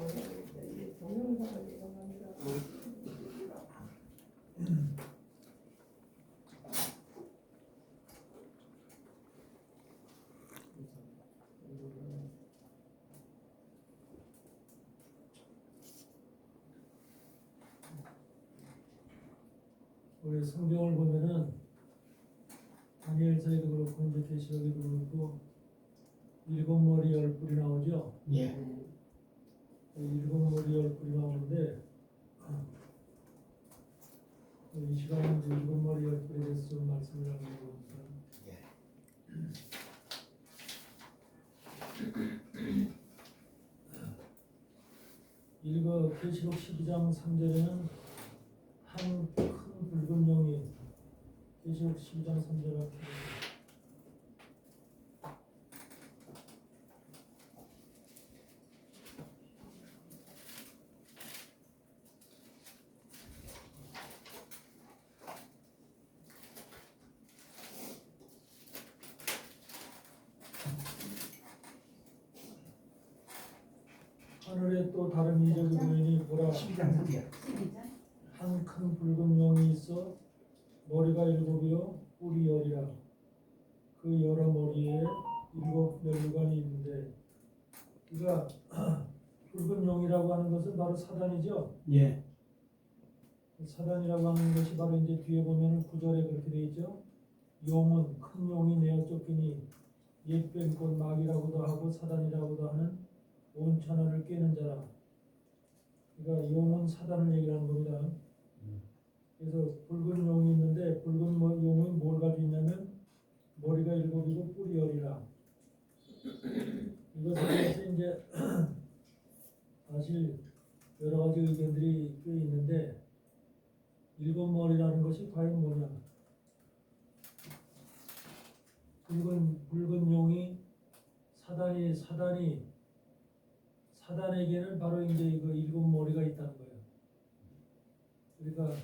이게 동영상을 내가 만들어. 우리 성경을 보면은 다니엘서에도 그렇고 이제 계시록에도 그렇고 일곱 머리 열 뿔이 나오죠. 예. 일곱 머리 열 뿔이 나오는데 이 시간은 이제 일곱 머리 열 뿔에 대해서 좀 말씀을 나누려고 합니다. 읽어 계시록 12장 3절에는 한 큰 붉은 용이 계시록 12장 3절 앞에 하늘에 또 다른 이적이 보이니 보라 12장 3절. 한 큰 붉은 용이 있어 머리가 일곱이요 뿔이 열이라 그 여러 머리에 일곱 멸류관이 있는데 그러니까 붉은 용이라고 하는 것은 바로 사단이죠. 예. 사단이라고 하는 것이 바로 이제 뒤에 보면은 9절에 그렇게 되어 있죠. 용은 큰 용이 내어 쫓기니 옛 뱀 곧 마귀라고도 하고 사단이라고도 하는 온 천하를 꿰는 자라. 그러니까 용은 사단을 얘기하는 겁니다. 그래서 붉은 용이 있는데 붉은 용이 뭘 가지고 있냐면 머리가 일곱이고 뿔이 열이라. 이것에 대해서 이제 사실 여러 가지 의견들이 꽤 있는데 일곱 머리라는 것이 과연 뭐냐? 붉은 용이 사단에게는 바로 이제 이거 일곱 머리가 있다는 거예요. 그러니까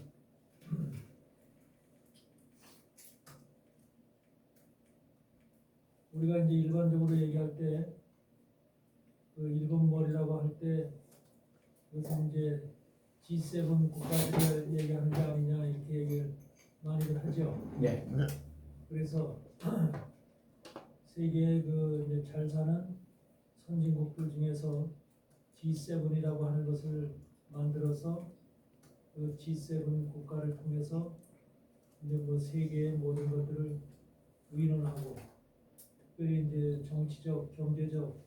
우리가 이제 일반적으로 얘기할 때 그 일곱 머리라고 할 때 그것은 이제 G7 국가들을 얘기하는 게 아니냐 이렇게 얘기를 많이들 하죠. 예. 그래서 세계의 그 이제 잘 사는 선진국들 중에서 G7이라고 하는 것을 만들어서 그 G7 국가를 통해서 이제 뭐 세계의 모든 것들을 의논하고 특별히 이제 정치적, 경제적,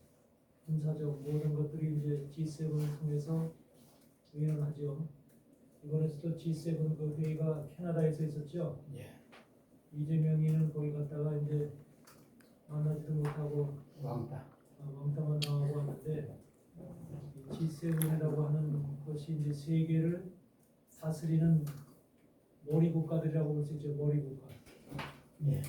군사적 모든 것들이 이제 G7을 통해서 의논하죠. 이번에도 G7 그 회의가 캐나다에서 있었죠. 예. 이재명이는 거기 갔다가 이제 만나지도 못하고 왕따만 나오고 왔는데 G7이라고 하는 것이 이제 세계를 다스리는 머리 국가들이라고 볼 수 있죠. 머리 국가. 예.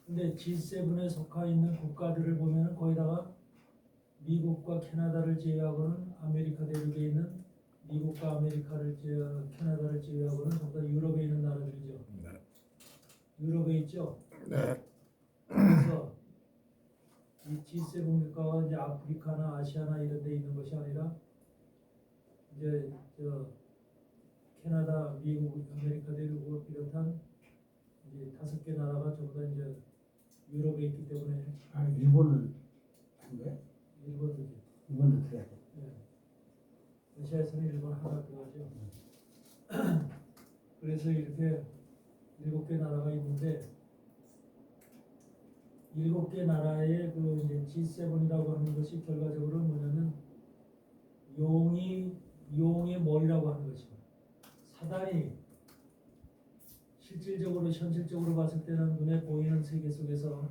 근데 G7에 속해 있는 국가들을 보면은 거기다가 미국과 캐나다를 제외하고는 아메리카 대륙에 있는 미국과 캐나다를 제외하고는 전부 다 유럽에 있는 나라들이죠. 네. 유럽에 있죠. 네. 그래서 이 G7 국가가 이제 아프리카나 아시아나 이런 데 있는 것이 아니라 이제 캐나다, 미국, 아메리카 대륙을 비롯한 이제 5개 나라가 전부 다 이제 유럽에 있기 때문에 일본은 한 거야? 일본도 들어야 돼. 예. 러시아에서는 일본 하나 들어가죠. 그래서 이렇게 7개 나라가 있는데 7개 나라의 그 이제 G7이라고 하는 것이 결과적으로 뭐냐면 용의 머리라고 하는 것입니다. 사단이 실질적으로 현실적으로 봤을 때는 눈에 보이는 세계 속에서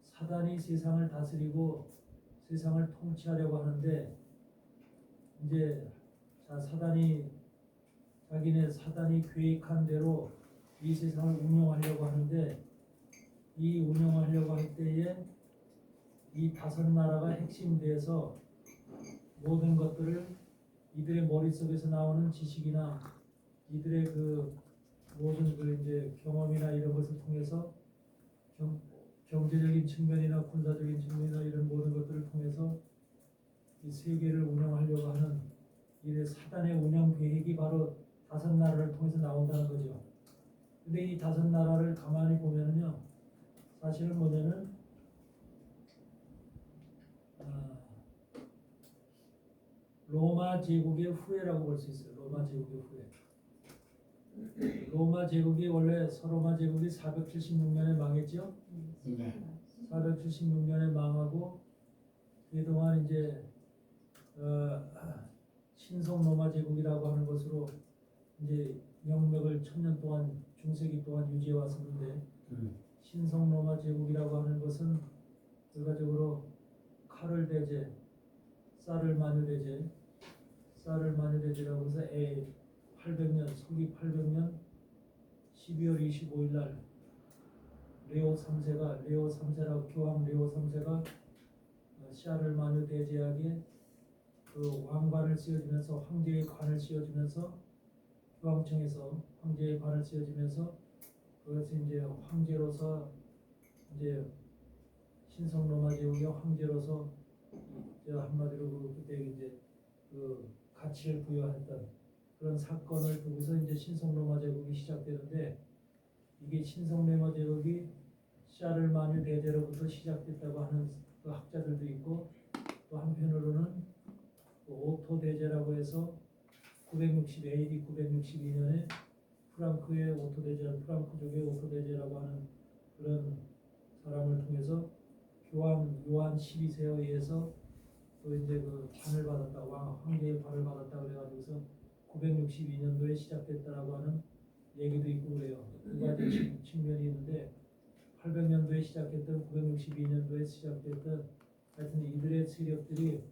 사단이 세상을 다스리고 세상을 통치하려고 하는데 이제 사단이 계획한 대로 이 세상을 운영하려고 하는데 이 운영하려고 할 때에 이 5나라가 핵심돼서 모든 것들을 이들의 머릿속에서 나오는 지식이나 이들의 그 모든 그 이제 경험이나 이런 것을 통해서 경제적인 측면이나 군사적인 측면이나 이런 모든 것들을 통해서 세계를 운영하려고 하는 이 사단의 운영 계획이 바로 5나라를 통해서 나온다는 거죠. 근데 이 5나라를 가만히 보면은요, 사실은 뭐냐면 로마 제국의 후예라고 볼 수 있어요. 로마 제국의 후예. 로마 제국이 원래 서로마 제국이 476년에 망했죠. 네. 476년에 망하고 그동안 이제 신성 로마 제국이라고 하는 것으로 이제 영맥을 1000년 동안 중세기 동안 유지해 왔었는데 신성 로마 제국이라고 하는 것은 결과적으로 카를 대제, 사를마녀 대제, 사를마녀 대제라고 해서 800년, 서기 800년 12월 25일 날 레오 3세라고 교황 레오 3세가 샤를마녀 대제에게 그 왕관을 씌워주면서 황제의 관을 씌워주면서 교황청에서 황제의 관을 씌워주면서 그것이 이제 황제로서 이제 신성 로마 제국의 황제로서 한마디로 그때 이제 그 가치를 부여했던 그런 사건을 두고서 이제 신성 로마 제국이 시작되는데 이게 신성 로마 제국이 샤를마녀 대제로부터 시작됐다고 하는 그 학자들도 있고 또 한편으로는 그 오토 대제라고 해서 960 AD 962년에 프랑크의 오토 대제, 프랑크족의 오토 대제라고 하는 그런 사람을 통해서 교황 요한 12세에 의해서 또 이제 그 관을 받았다, 황제의 관을 받았다 그래가지고서 962년도에 시작됐다라고 하는 얘기도 있고 그래요. 두 가지 측면이 있는데 800년도에 시작했던 962년도에 시작됐던 하여튼 이들의 세력들이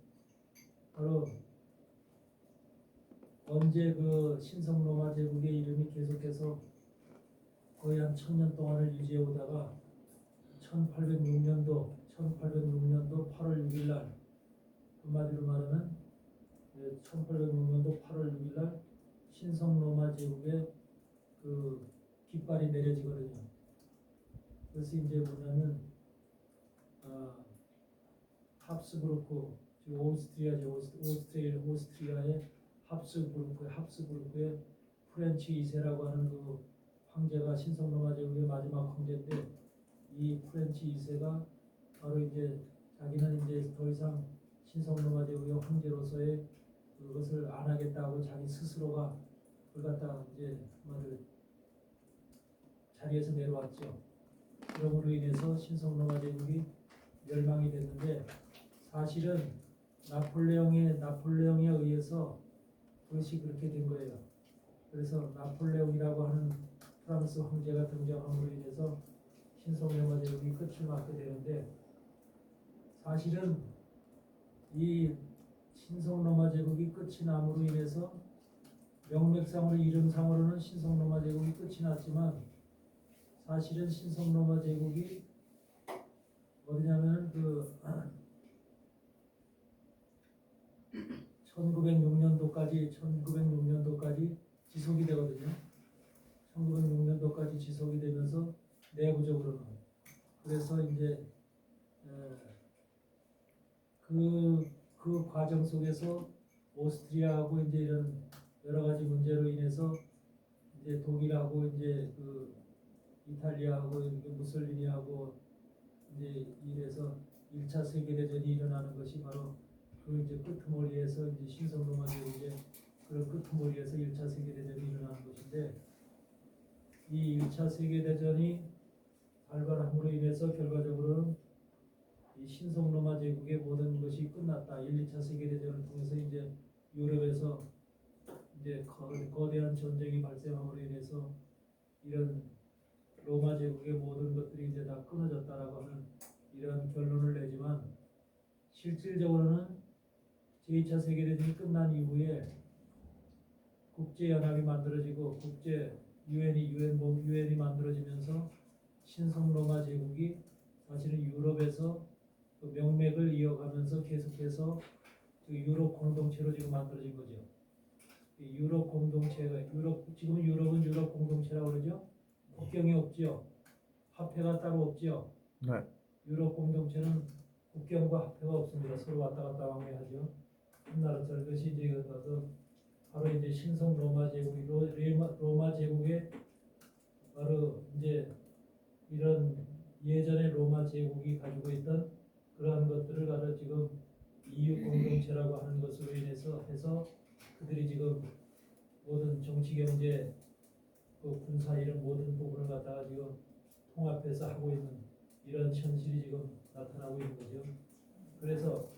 바로 언제 그 신성 로마 제국의 이름이 계속해서 거의 한 1000년 동안을 유지해 오다가 1806년도 8월 6일 날 한마디로 말하면 1806년도 8월 6일 날 신성 로마 제국의 그 깃발이 내려지거든요. 그래서 이제 뭐냐면 합스부르크, 오스트리아의 합스부르크의 프렌치 2세라고 하는 그 황제가 신성 로마 제국의 마지막 황제인데 이 프렌치 2세가 바로 이제 자기는 이제 더 이상 신성 로마 제국의 황제로서의 그것을 안 하겠다고 자기 스스로가 그걸 갖다 이제 자리에서 내려왔죠. 그러므로 인해서 신성 로마 제국이 멸망이 됐는데 사실은 나폴레옹에 의해서 그것이 그렇게 된 거예요. 그래서 나폴레옹이라고 하는 프랑스 황제가 등장함으로 인해서 신성 로마 제국이 끝을 맞게 되는데 사실은 이 신성 로마 제국이 끝이 남으로 인해서 명맥상으로 이름상으로는 신성 로마 제국이 끝이 났지만 사실은 신성 로마 제국이 어디냐면 그 1906년도까지 지속이 되거든요. 1906년도까지 지속이 되면서 내부적으로는 그래서 이제 그 과정 속에서 오스트리아하고 이제 이런 여러 가지 문제로 인해서 이제 독일하고 이제 그 이탈리아하고 무솔리니하고 이제 이래서 1차 세계대전이 일어나는 것이 바로 그 이제 끄트머리에서 이제 신성 로마 제국의 그런 끄트머리에서 1차 세계대전이 일어나는 것인데 이 1차 세계대전이 발발함으로 인해서 결과적으로는 이 신성 로마 제국의 모든 것이 끝났다. 1, 2차 세계대전을 통해서 이제 유럽에서 이제 거대한 전쟁이 발생함으로 인해서 이런 로마 제국의 모든 것들이 이제 다 끊어졌다라고 하는 이런 결론을 내지만 실질적으로는 제2차 세계대전이 끝난 이후에 국제연합이 만들어지고 유엔이 만들어지면서 신성 로마 제국이 사실은 유럽에서 그 명맥을 이어가면서 계속해서 유럽 공동체로 지금 만들어진 거죠. 이 유럽 공동체가 지금은 유럽은 유럽 공동체라고 그러죠. 국경이 없죠. 화폐가 따로 없죠. 네. 유럽 공동체는 국경과 화폐가 없습니다. 서로 왔다 갔다 왕래하죠. 나라처럼 그것이 이제 그 바로 이제 신성 로마 제국이 로마 제국의 바로 이제 이런 예전의 로마 제국이 가지고 있던 그러한 것들을 바로 지금 EU 공동체라고 하는 것으로 인해서 해서 그들이 지금 모든 정치 경제 그 군사 이런 모든 부분을 갖다가 지금 통합해서 하고 있는 이런 현실이 지금 나타나고 있는 거죠. 그래서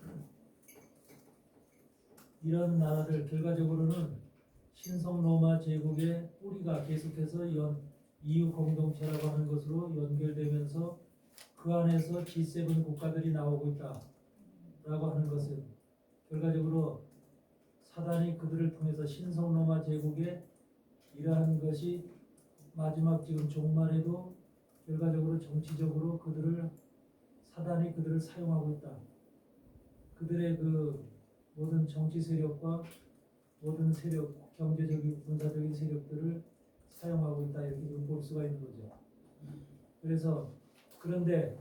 이런 나라들 결과적으로는 신성 로마 제국의 뿌리가 계속해서 EU 공동체라고 하는 것으로 연결되면서 그 안에서 G7 국가들이 나오고 있다라고 하는 것은 결과적으로 사단이 그들을 통해서 신성 로마 제국의 이러한 것이 마지막 지금 종말에도 결과적으로 정치적으로 사단이 그들을 사용하고 있다. 그들의 그 모든 정치 세력과 모든 세력, 경제적인 군사적인 세력들을 사용하고 있다 이렇게 볼 수가 있는 거죠. 그래서 그런데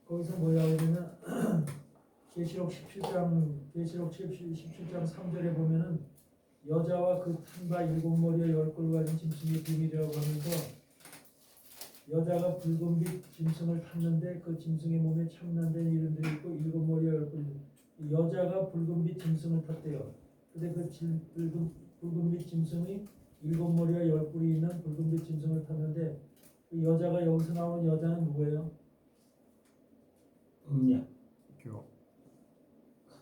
거기서 뭐라고 하냐면 계시록 17장 3절에 보면은 여자와 그 탄바 7머리와 10꼴 가진 짐승의 비밀이라고 하면서 여자가 붉은빛 짐승을 탔는데 그 짐승의 몸에 참난된 이름들이 있고 7머리와 10꼴 여자가 붉은빛 짐승을 탔대요. 근데 그 붉은빛 짐승이 7머리와 10뿔이 있는 붉은빛 짐승을 탔는데 그 여자가 여기서 나오는 여자는 누구예요? 음냐 교회.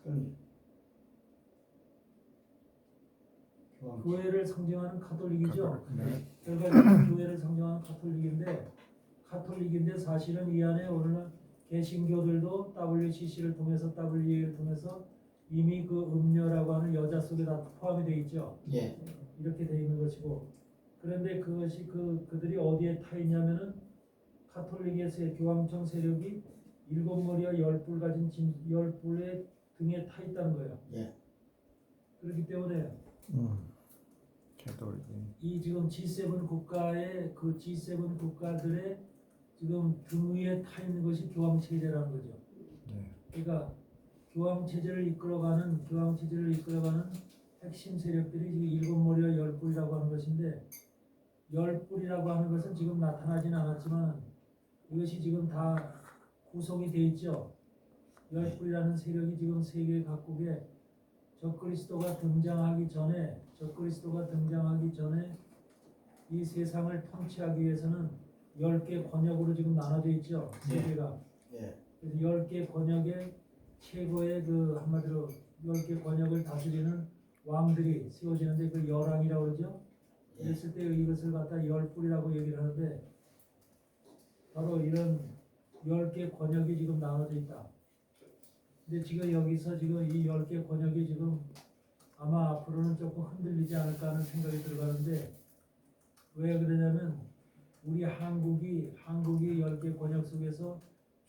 카톨릭 교회를 상징하는 카톨릭이죠. 네. 결과적으로 교회를 상징하는 카톨릭인데 사실은 이 안에 오늘날 개신교들도 WCC를 통해서 WE를 통해서 이미 그 음녀라고 하는 여자 속에 다 포함이 되어 있죠. 예. 이렇게 되어 있는 것이고 그런데 그것이 그들이 어디에 타 있냐면은 카톨릭의 교황청 세력이 7머리와 10뿔 가진 10뿔의 등에 타 있다는 거예요. 예. 그렇기 때문에 개돌이. 이 지금 G7 국가의 그 G7 국가들의 지금 등 위에 타 있는 것이 교황 체제라는 거죠. 네. 그러니까 교황 체제를 이끌어가는 핵심 세력들이 지금 7머리와 10뿔이라고 하는 것인데 10뿔이라고 하는 것은 지금 나타나지는 않았지만 이것이 지금 다 구성이 되어 있죠. 10뿔이라는 세력이 지금 세계 각국에 적그리스도가 등장하기 전에 이 세상을 통치하기 위해서는 10개 권역으로 지금 나눠져 있죠. 세계가. 예. 그래서 10개 권역의 최고의 그 한마디로 10개 권역을 다스리는 왕들이 세워지는데 그 열왕이라고 그러죠. 예. 있을 때 이것을 갖다 10뿔이라고 얘기를 하는데 바로 이런 10개 권역이 지금 나눠져 있다. 근데 지금 여기서 지금 이 10개 권역이 지금 아마 앞으로는 조금 흔들리지 않을까 하는 생각이 들어가는데 왜 그러냐면 우리 한국이 10개 권역 속에서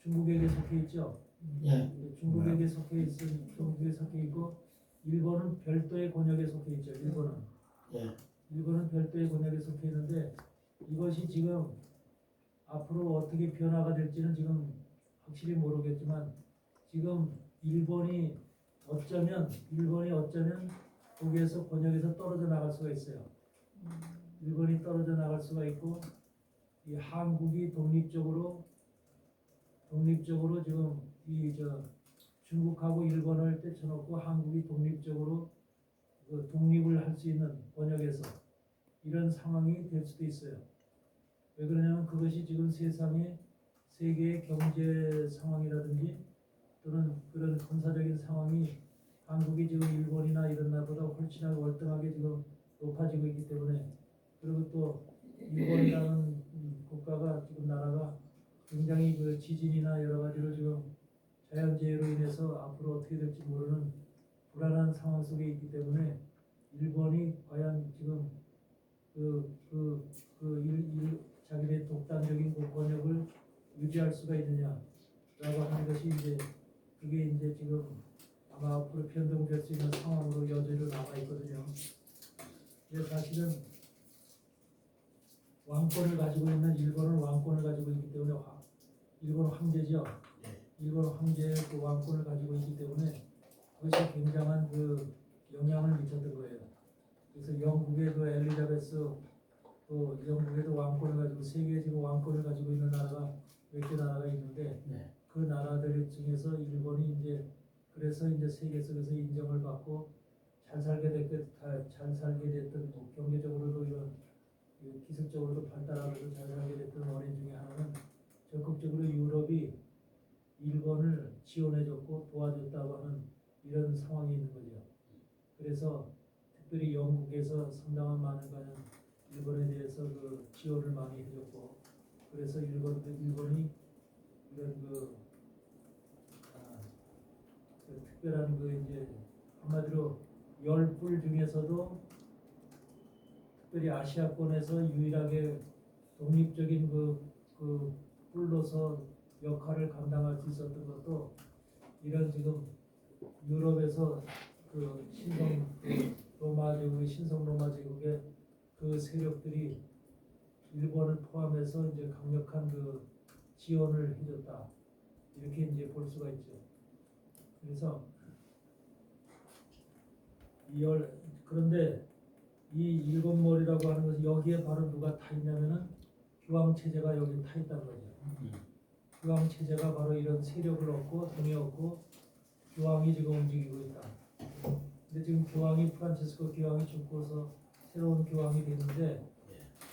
중국에게 속해 있죠. 예. 중국에게 속해 있고 일본은 별도의 권역에 속해 있죠. 예. 일본은 별도의 권역에 속해 있는데 이것이 지금 앞으로 어떻게 변화가 될지는 지금 확실히 모르겠지만 지금 일본이 어쩌면 거기에서 권역에서 떨어져 나갈 수가 있어요. 일본이 떨어져 나갈 수가 있고 이 한국이 독립적으로 지금 중국하고 일본을 떼쳐놓고 한국이 독립적으로 독립을 할 수 있는 권역에서 이런 상황이 될 수도 있어요. 왜 그러냐면 그것이 지금 세계의 경제 상황이라든지 또는 그런 군사적인 상황이 한국이 지금 일본이나 이런 나라보다 훨씬 월등하게 지금 높아지고 있기 때문에 그리고 또 일본이라는 국가가 지금 나라가 굉장히 그 지진이나 여러 가지로 지금 자연재해로 인해서 앞으로 어떻게 될지 모르는 불안한 상황 속에 있기 때문에 일본이 과연 지금 자기네 독단적인 그 권역을 유지할 수가 있느냐라고 하는 것이 그게 이제 지금 아마 앞으로 변동될 수 있는 상황으로 여전히 남아 있거든요. 근데 사실은 왕권을 가지고 있는 일본은 왕권을 가지고 있기 때문에 일본 황제죠. 일본 황제의 그 왕권을 가지고 있기 때문에 그것이 굉장한 그 그래서 영국에도 엘리자베스 또 영국에도 왕권을 가지고 세계 지금 왕권을 가지고 있는 나라가 몇 개 나라가 있는데 네. 그 나라들 중에서 일본이 이제 그래서 이제 세계 속에서 인정을 받고 잘 살게 됐던 뭐 경제적으로도 이런 기술적으로도 발달하고 잘 살게 됐던 원인 중에 하나는 적극적으로 유럽이 일본을 지원해줬고 도와줬다고 하는 이런 상황이 있는 거죠. 그래서 특별히 영국에서 상당한 많은 거는 일본에 대해서 그 지원을 많이 해줬고 그래서 일본이 이런 그 특별한 그 이제 한마디로 10뿔 중에서도 특별히 아시아권에서 유일하게 독립적인 그 뿔로서 역할을 감당할 수 있었던 것도 이런 지금 유럽에서 그 로마 제국의 신성 로마 제국의 그 세력들이 일본을 포함해서 이제 강력한 그 지원을 해줬다 이렇게 이제 볼 수가 있죠. 그래서 그런데 이 일곱 머리라고 하는 것은 여기에 바로 누가 타 있냐면은 교황 체제가 여기 타 있다는 거죠. 교황 체제가 바로 이런 세력을 얻고 돈이 얻고 교황이 지금 움직이고 있다. 근데 지금 프란치스코 교황이 죽고서 새로운 교황이 됐는데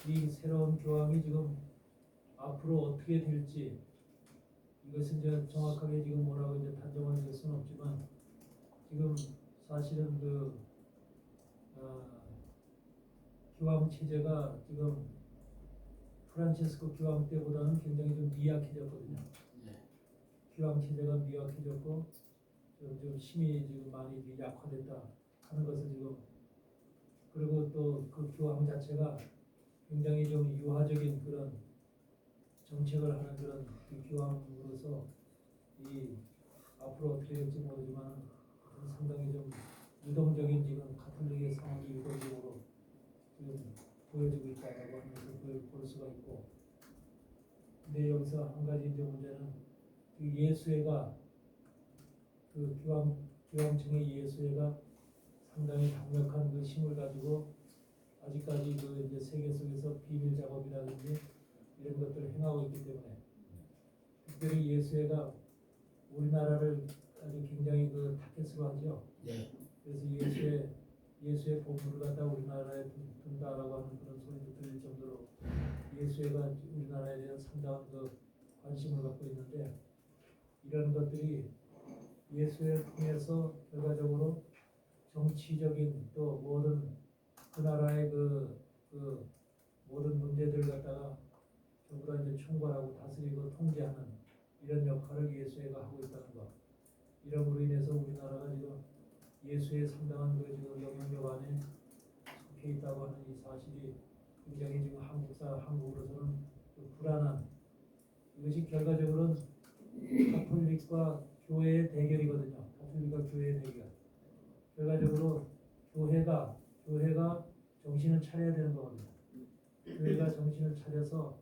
이 새로운 교황이 지금 앞으로 어떻게 될지 이것은 이제 정확하게 지금 뭐라고 이제 단정을 지을 수는 없지만 지금 사실은 교황 체제가 지금 프란치스코 교황 때보다는 굉장히 좀 미약해졌거든요. 교황 체제가 미약해졌고 좀 힘이 지금 많이 약화됐다 하는 것을 지금 그리고 또 그 교황 자체가 굉장히 좀 유화적인 그런 정책을 하는 그런 그 교황으로서 이 앞으로 어떻게 될지 모르지만 상당히 좀 유동적인 지금 가톨릭의 상황이 유동적으로 지금 보여지고 있다라고 하는 것을 볼 수가 있고 근데 여기서 한 가지 이제 문제는 그 예수회가 그 교황청의 예수회가 상당히 강력한 그 힘을 가지고 아직까지 그 이제 세계 속에서 비밀 작업이라든지 이런 것들을 행하고 있기 때문에 특별히 예수회가 우리나라를 아주 굉장히 그 타겟으로 하죠. 네. 그래서 예수의 보물을 갖다 우리나라에 둔다라고 하는 그런 소리도 들릴 정도로 예수회가 우리나라에 대한 상당한 그 관심을 갖고 있는데 이런 것들이 예수회를 통해서 결과적으로 정치적인 또 모든 그 나라의 그 모든 문제들을 갖다가 전부 다 이제 총괄하고 다스리고 통제하는 이런 역할을 예수회가 하고 있다는 것. 이름으로 인해서 우리나라가 지금 예수의 상당한 그 지금 영향력 안에 속해 있다고 하는 이 사실이 굉장히 지금 한국으로서는 좀 불안한 이것이 결과적으로는 가톨릭과 교회의 대결이거든요. 가톨릭과 교회의 대결. 결과적으로 교회가 정신을 차려야 되는 거거든요. 교회가 정신을 차려서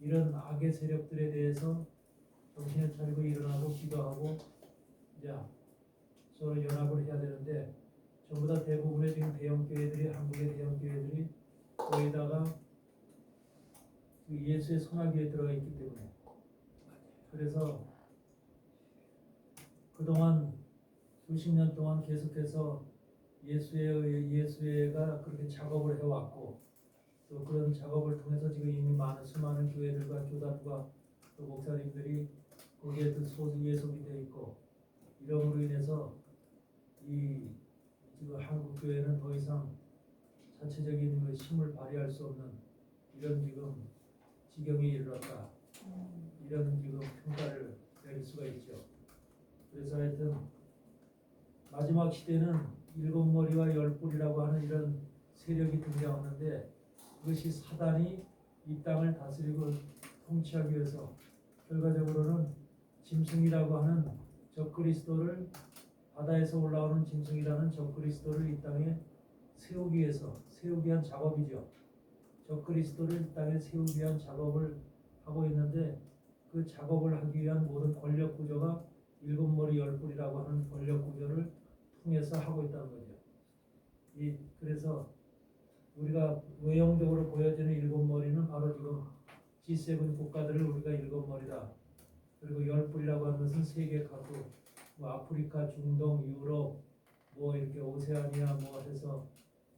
이런 악의 세력들에 대해서 정신을 차리고 일어나고 기도하고 이제 서로 연합을 해야 되는데 전부 다 대부분의 지금 대형 교회들이 한국의 대형 교회들이 거기다가 그 예수의 손아귀에 들어가 있기 때문에 그래서 그동안 수십 년 동안 계속해서 예수회가 그렇게 작업을 해왔고 또 그런 작업을 통해서 지금 이미 수많은 교회들과 교단과 또 목사님들이 거기에 예속이 되어 있고 이러므로 인해서 이 지금 한국 교회는 더 이상 자체적인 그 힘을 발휘할 수 없는 이런 지금 지경에 이르렀다. 이런 지금 평가를 내릴 수가 있죠. 그래서 하여튼 마지막 시대는 일곱 머리와 열 뿔이라고 하는 이런 세력이 등장하는데 그것이 사단이 이 땅을 다스리고 통치하기 위해서 결과적으로는 짐승이라고 하는 적그리스도를 바다에서 올라오는 짐승이라는 적그리스도를 이 땅에 세우기 위한 작업이죠. 적그리스도를 이 땅에 세우기 위한 작업을 하고 있는데 그 작업을 하기 위한 모든 권력 구조가 일곱 머리 열 뿔이라고 하는 권력 구조를 통해서 하고 있다는 거죠. 그래서 우리가 외형적으로 보여지는 일곱 머리는 바로 지금 G7 국가들을 우리가 일곱 머리다. 그리고 열 뿔이라고 하는 것은 세계 각국, 뭐 아프리카, 중동, 유럽, 뭐 이렇게 오세아니아 뭐 해서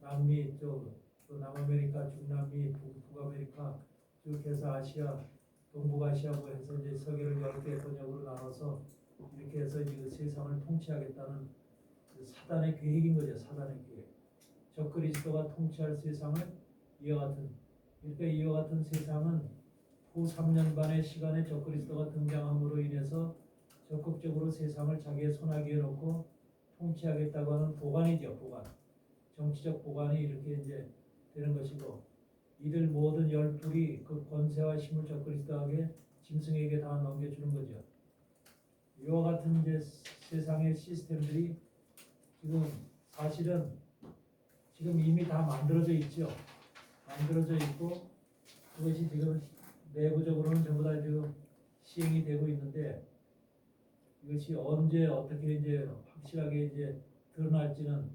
남미 쪽, 또 남아메리카, 중남미, 북아메리카 쭉 해서 아시아, 동북아시아 뭐 해서 이제 세계를 10개 번역으로 나눠서 이렇게 해서 이제 세상을 통치하겠다는 그 사단의 계획인 거죠. 사단의 계획. 적그리스도가 통치할 세상을 이와 같은, 그러니까 이와 같은 세상은 후 3년 반의 시간에 적그리스도가 등장함으로 인해서 적극적으로 세상을 자기의 손아귀에 놓고 통치하겠다고 하는 보관이죠. 보관. 정치적 보관이 이렇게 이제 되는 것이고, 이들 모든 열둘이 그 권세와 힘을 적그리스도에게 짐승에게 다 넘겨주는 거죠. 이와 같은 이제 세상의 시스템들이 지금 사실은 지금 이미 다 만들어져 있죠. 만들어져 있고 그것이 지금 내부적으로는 전부 다 지금 시행이 되고 있는데, 이것이 언제 어떻게 이제 확실하게 이제 드러날지는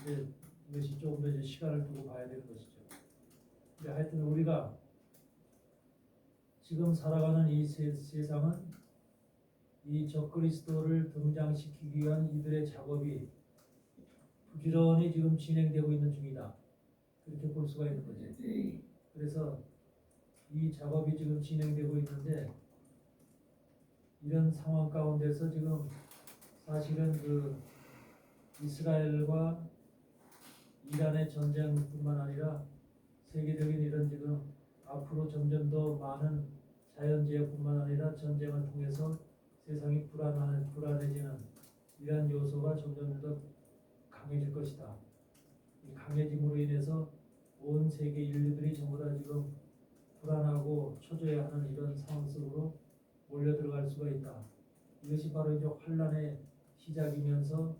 이제 이것이 조금 더 이제 시간을 두고 봐야 되는 것이죠. 근데 하여튼 우리가 지금 살아가는 이 세상은 이 적그리스도를 등장시키기 위한 이들의 작업이 부지런히 지금 진행되고 있는 중이다. 그렇게 볼 수가 있는 거죠. 그래서 이 작업이 지금 진행되고 있는데, 이런 상황 가운데서 지금 사실은 그 이스라엘과 이란의 전쟁뿐만 아니라 세계적인 이런 지금 앞으로 점점 더 많은 자연재해뿐만 아니라 전쟁을 통해서 세상이 불안해지는 이러한 요소가 점점 더 강해질 것이다. 이 강해짐으로 인해서 온 세계 인류들이 전부 다 지금 불안하고 초조해하는 이런 상황 속으로 몰려 들어갈 수가 있다. 이것이 바로 이제 환란의 시작이면서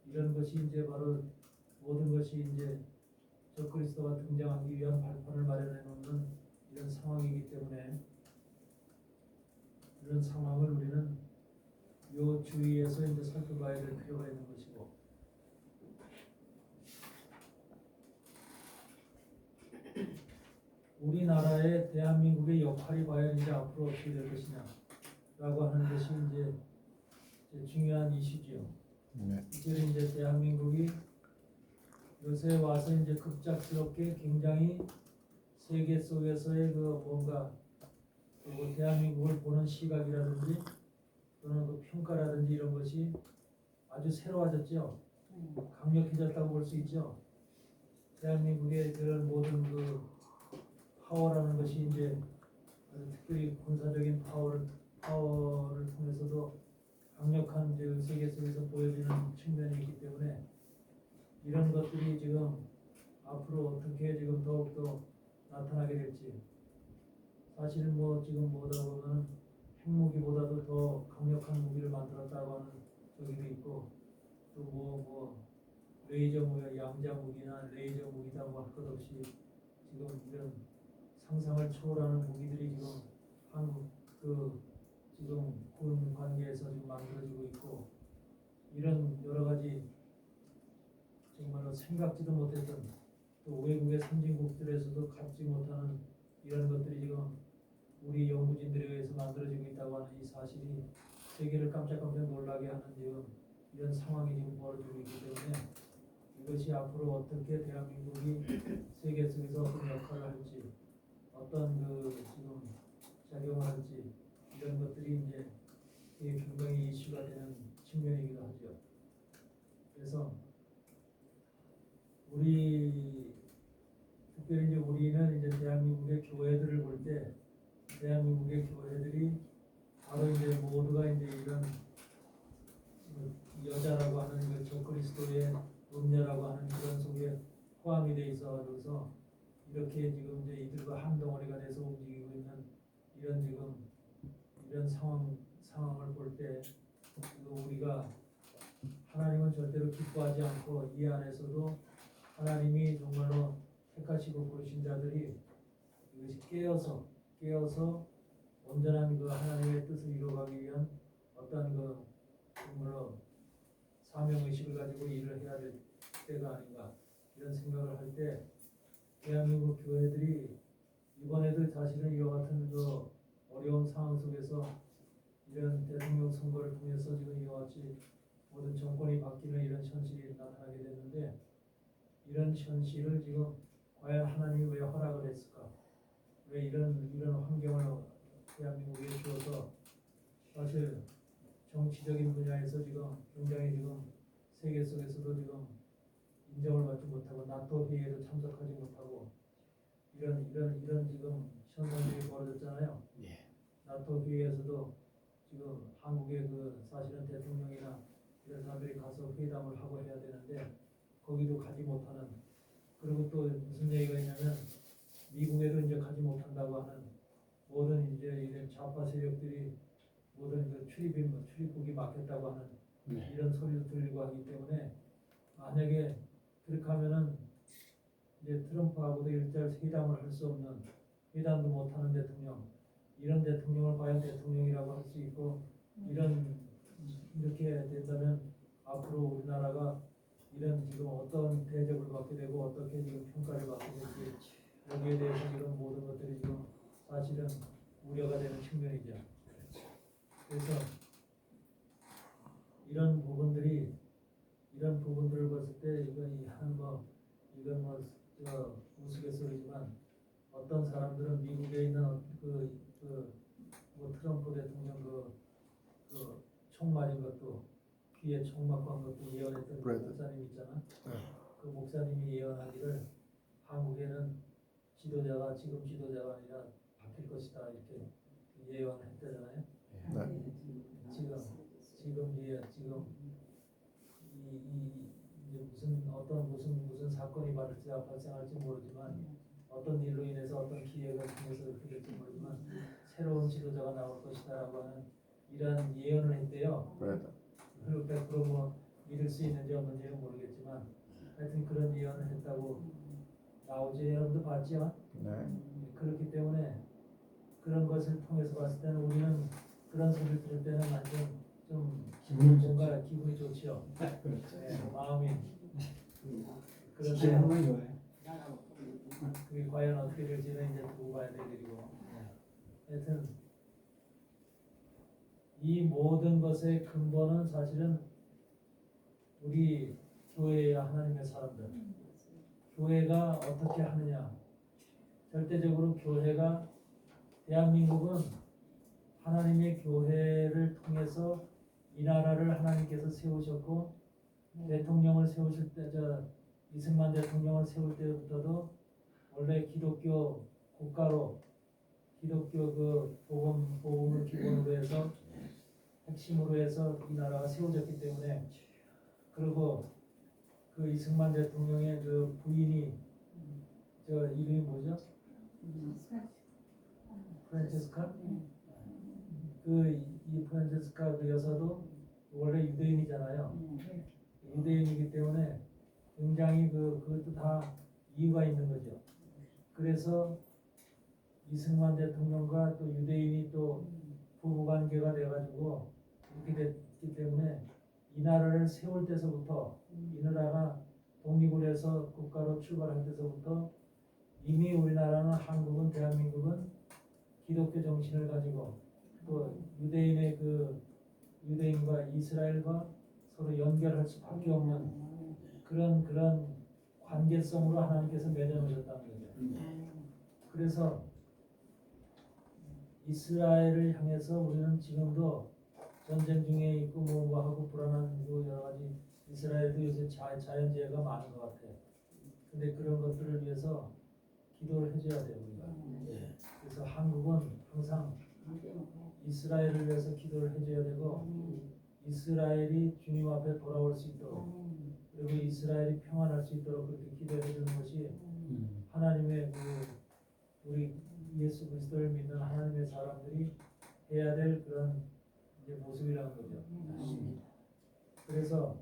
이런 것이 이제 바로 모든 것이 이제 적그리스도가 등장하기 위한 발판을 마련해 놓는 이런 상황이기 때문에, 이런 상황을 우리는 요 주위에서 이제 살펴봐야 될 필요가 있는 것이고, 우리나라의 대한민국의 역할이 과연 이제 앞으로 어떻게 될 것이냐라고 하는 것이 이제 중요한 이슈지요. 네. 특별히 이제 대한민국이 요새 와서 이제 급작스럽게 굉장히 세계 속에서의 그 뭔가 그 대한민국을 보는 시각이라든지 또는 그 평가라든지 이런 것이 아주 새로워졌죠. 강력해졌다고 볼 수 있죠. 대한민국의 그런 모든 그 파워라는 것이 이제 특별히 군사적인 파워를 통해서도 강력한 이제 세계 속에서 보여지는 측면이 있기 때문에, 이런 것들이 지금 앞으로 어떻게 지금 더욱더 나타나게 될지, 사실은 뭐 지금 보다 보면 핵무기보다도 더 강력한 무기를 만들었다고 하는 저기도 있고, 또 뭐 레이저 무기, 양자 무기나 레이저 무기다 뭐 할 것 없이 지금 이런 상상을 초월하는 무기들이 지금 한국 그 지금 군 관계에서 지금 만들어지고 있고, 이런 여러 가지 정말로 생각지도 못했던, 또 외국의 선진국들에서도 갖지 못하는 이런 것들이 지금 우리 연구진들에 의해서 만들어지고 있다고 하는 이 사실이 세계를 깜짝깜짝 놀라게 하는 지금 이런 상황이 지금 벌어지고 있기 때문에, 이것이 앞으로 어떻게 대한민국이 세계 속에서 어떤 역할을 할지, 어떤 그 지금 작용을 할지, 이런 것들이 이제 굉장히 이슈가 되는 측면이기도 하죠. 그래서 특별히 이제 우리는 이제 대한민국의 교회들을 볼 때, 대한민국의 교회들이 바로 이제 모두가 이제 이런 여자라고 하는 그 적그리스도의 음녀라고 하는 그런 속에 포함이 돼 있어서 이렇게 지금 이제 이들과 한 덩어리가 돼서 움직이고 있는 이런 지금 이런 상황을 볼 때, 우리가 하나님은 절대로 기뻐하지 않고, 이 안에서도 하나님이 정말로 택하시고 부르신 자들이 이것이 깨어서 온전한 그 하나님의 뜻을 이루어가기 위한 어떤 그 정말로 사명 의식을 가지고 일을 해야 될 때가 아닌가, 이런 생각을 할 때, 대한민국 교회들이 이번에도 사실은 이와 같은 그 어려운 상황 속에서 이런 대통령 선거를 통해서 지금 이와 같이 모든 정권이 바뀌는 이런 현실이 나타나게 됐는데, 이런 현실을 지금 과연 하나님이 왜 허락을 했을까? 왜 이런 환경을 대한민국에 주어서 사실 정치적인 분야에서 지금 굉장히 지금 세계 속에서도 지금 인정을 받지 못하고 나토 회의에도 참석하지 못하고 이런 지금 현상들이 벌어졌잖아요. 예. 나토 회의에서도 지금 한국의 그 사실은 대통령이나 이런 사람들이 가서 회담을 하고 해야 되는데 거기도 가지 못하는, 그리고 또 무슨 얘기가 있냐면 미국에도 이제 가지 못한다고 하는, 모든 이제 이런 좌파 세력들이 모든 그 출입국이 막혔다고 하는 네. 이런 소리도 들리고 하기 때문에, 만약에 그렇게 하면은 이제 트럼프하고도 일절 회담을 할 수 없는, 회담도 못하는 대통령, 이런 대통령을 과연 대통령이라고 할 수 있고, 이렇게 된다면 앞으로 우리나라가 이런 지금 어떤 대접을 받게 되고 어떻게 지금 평가를 받게 될지, 여기에 대해서 지금 모든 것들이 지금 사실은 우려가 되는 측면이죠. 그래서 이런 부분들을 봤을 때 이건 우스갯소리지만 어떤 사람들은 미국에 있는 트럼프 대통령 총 맞은 것도, 귀에 총 맞고 한 것도 예언했던 그 목사님 있잖아. 그 목사님이 예언하기를 한국에는 지금 지도자가 아니라 바뀔 것이다, 이렇게 예언했다잖아요. 지금 무슨 사건이 발생할지 모르지만, 어떤 일로 인해서 어떤 기회가 통해서 그렇게 될지 모르지만 새로운 지도자가 나올 것이다라고 하는 이런 예언을 했대요. 그리고 100% 믿을 수 있는지 없는지는 모르겠지만 하여튼 그런 예언을 했다고 나오지. 여러분도 봤죠? 네. 그렇기 때문에 그런 것을 통해서 봤을 때는 우리는 그런 소리를 들을 때는 완전 좀 뭔가 기분이 좋죠. 네, 마음이. 그런데 그게 과연 어떻게 될지는 이제 두고 봐야 될 일이고. 하여튼 이 모든 것의 근본은 사실은 우리 교회의 하나님의 사람들, 교회가 어떻게 하느냐. 절대적으로 교회가, 대한민국은 하나님의 교회를 통해서 이 나라를 하나님께서 세우셨고, 대통령을 세우실 때, 이승만 대통령을 세울 때부터도 원래 기독교 국가로, 기독교 그 복음을 기본으로 해서 핵심으로 해서 이 나라가 세워졌기 때문에, 그리고 그 이승만 대통령의 그 부인이 이름이 뭐죠? 프란체스카? 이 프란체스카 그 여사도 원래 유대인이잖아요. 유대인이기 때문에 굉장히 그것도 다 이유가 있는 거죠. 그래서 이승만 대통령과 또 유대인이 또 부부관계가 돼가지고 이렇게 됐기 때문에, 이 나라를 세울 때서부터, 이 나라가 독립을 해서 국가로 출발할 때서부터 이미 우리나라는, 한국은, 대한민국은 기독교 정신을 가지고 또 유대인과 이스라엘과 서로 연결할 수밖에 없는 그런 관계성으로 하나님께서 맺어놓으셨다는 거죠. 그래서 이스라엘을 향해서 우리는 지금도 전쟁 중에 있고 하고 불안한 여러 가지, 이스라엘도 요새 자연재해가 많은 것 같아. 근데 그런 것들을 위해서 기도를 해줘야 돼요, 우리가. 그래서 한국은 항상 이스라엘을 위해서 기도를 해줘야 되고, 이스라엘이 주님 앞에 돌아올 수 있도록, 그리고 이스라엘이 평안할 수 있도록 그렇게 기도해 주는 것이 하나님의 우리 예수 그리스도를 믿는 하나님의 사람들이 해야 될 그런 이제 모습이라는 거죠. 그래서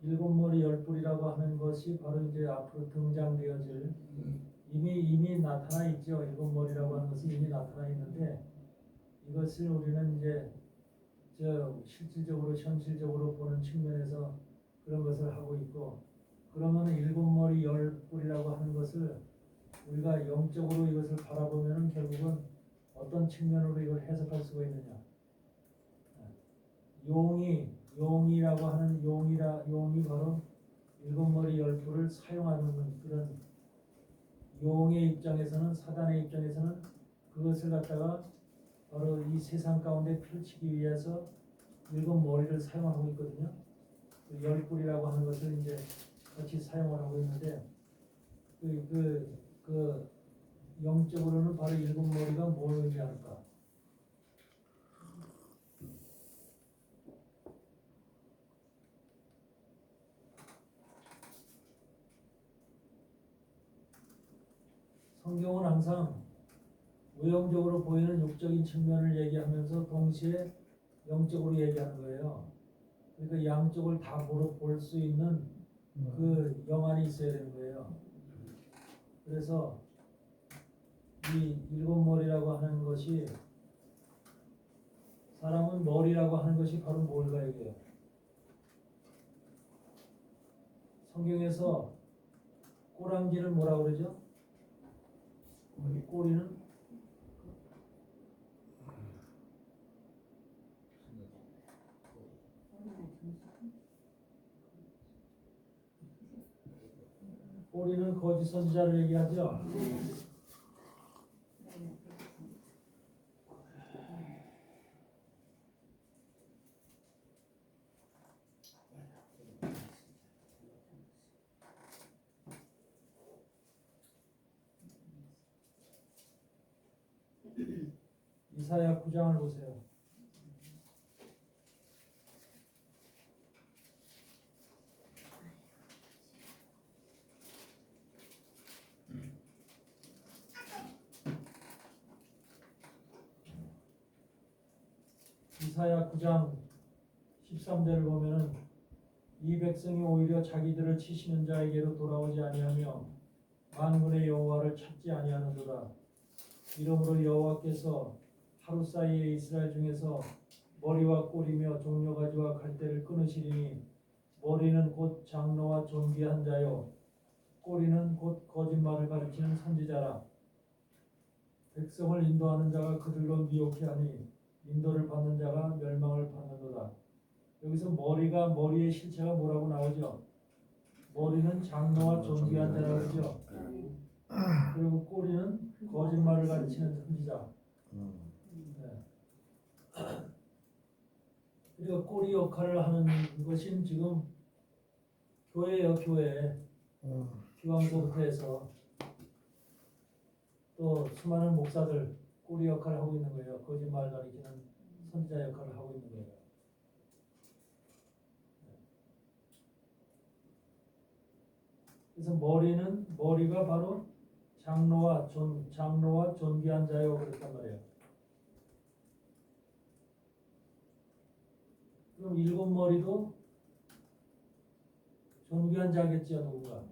일곱 머리 열 뿔이라고 하는 것이 바로 이제 앞으로 등장되어질, 이미 나타나 있죠. 일곱 머리라고 하는 것이 이미 나타나 있는데, 이것을 우리는 이제 실질적으로 현실적으로 보는 측면에서 그런 것을 하고 있고, 그러면 일곱 머리 열 뿔이라고 하는 것을 우리가 영적으로 이것을 바라보면은 결국은 어떤 측면으로 이걸 해석할 수가 있느냐? 용이라고 하는 용이 바로 일곱 머리 열 뿔을 사용하는 그런 용의 입장에서는 사단의 입장에서는 그것을 갖다가 바로 이 세상 가운데 펼치기 위해서 일곱 머리를 사용하고 있거든요. 그 열 뿔이라고 하는 것을 이제 같이 사용을 하고 있는데 그 영적으로는 바로 일곱 머리가 뭘 의미할까? 성경은 항상 외형적으로 보이는 육적인 측면을 얘기하면서 동시에 영적으로 얘기하는 거예요. 그러니까 양쪽을 다 볼 수 있는 그 영안이 있어야 되는 거예요. 그래서 이 일곱 머리라고 하는 것이 사람은 머리라고 하는 것이 바로 뭘까 이게요. 성경에서 꼬랑지를 뭐라 그러죠? 꼬리는 꼬리는 거짓 선지자를 얘기하죠. 이사야 9장을 보세요. 이사야 9장 13절을 보면은 이 백성이 오히려 자기들을 치시는 자에게로 돌아오지 아니하며 만군의 여호와를 찾지 아니하는도다. 이러므로 여호와께서 하루 사이에 이스라엘 중에서 머리와 꼬리며 종려가지와 갈대를 끊으시리니 머리는 곧 장로와 존귀한 자요 꼬리는 곧 거짓말을 가르치는 선지자라. 백성을 인도하는 자가 그들로 미혹해 하니 인도를 받는 자가 멸망을 받는도다. 여기서 머리의 실체가 뭐라고 나오죠? 머리는 장로와 존귀한 자라고 그러죠. 그리고 꼬리는 거짓말을 가르치는 선지자. 네. 그리고 꼬리 역할을 하는 것은 지금 교회예요, 교회. 기왕서부터 해서 또 수많은 목사들 꼬리 역할을 하고 있는 거예요. 거짓말 가리키는 선지자 역할을 하고 있는 거예요. 그래서 머리가 바로 장로와 존귀한 자요 그랬단 말이에요. 그럼 일곱 머리도 존귀한 자겠지요, 누군가.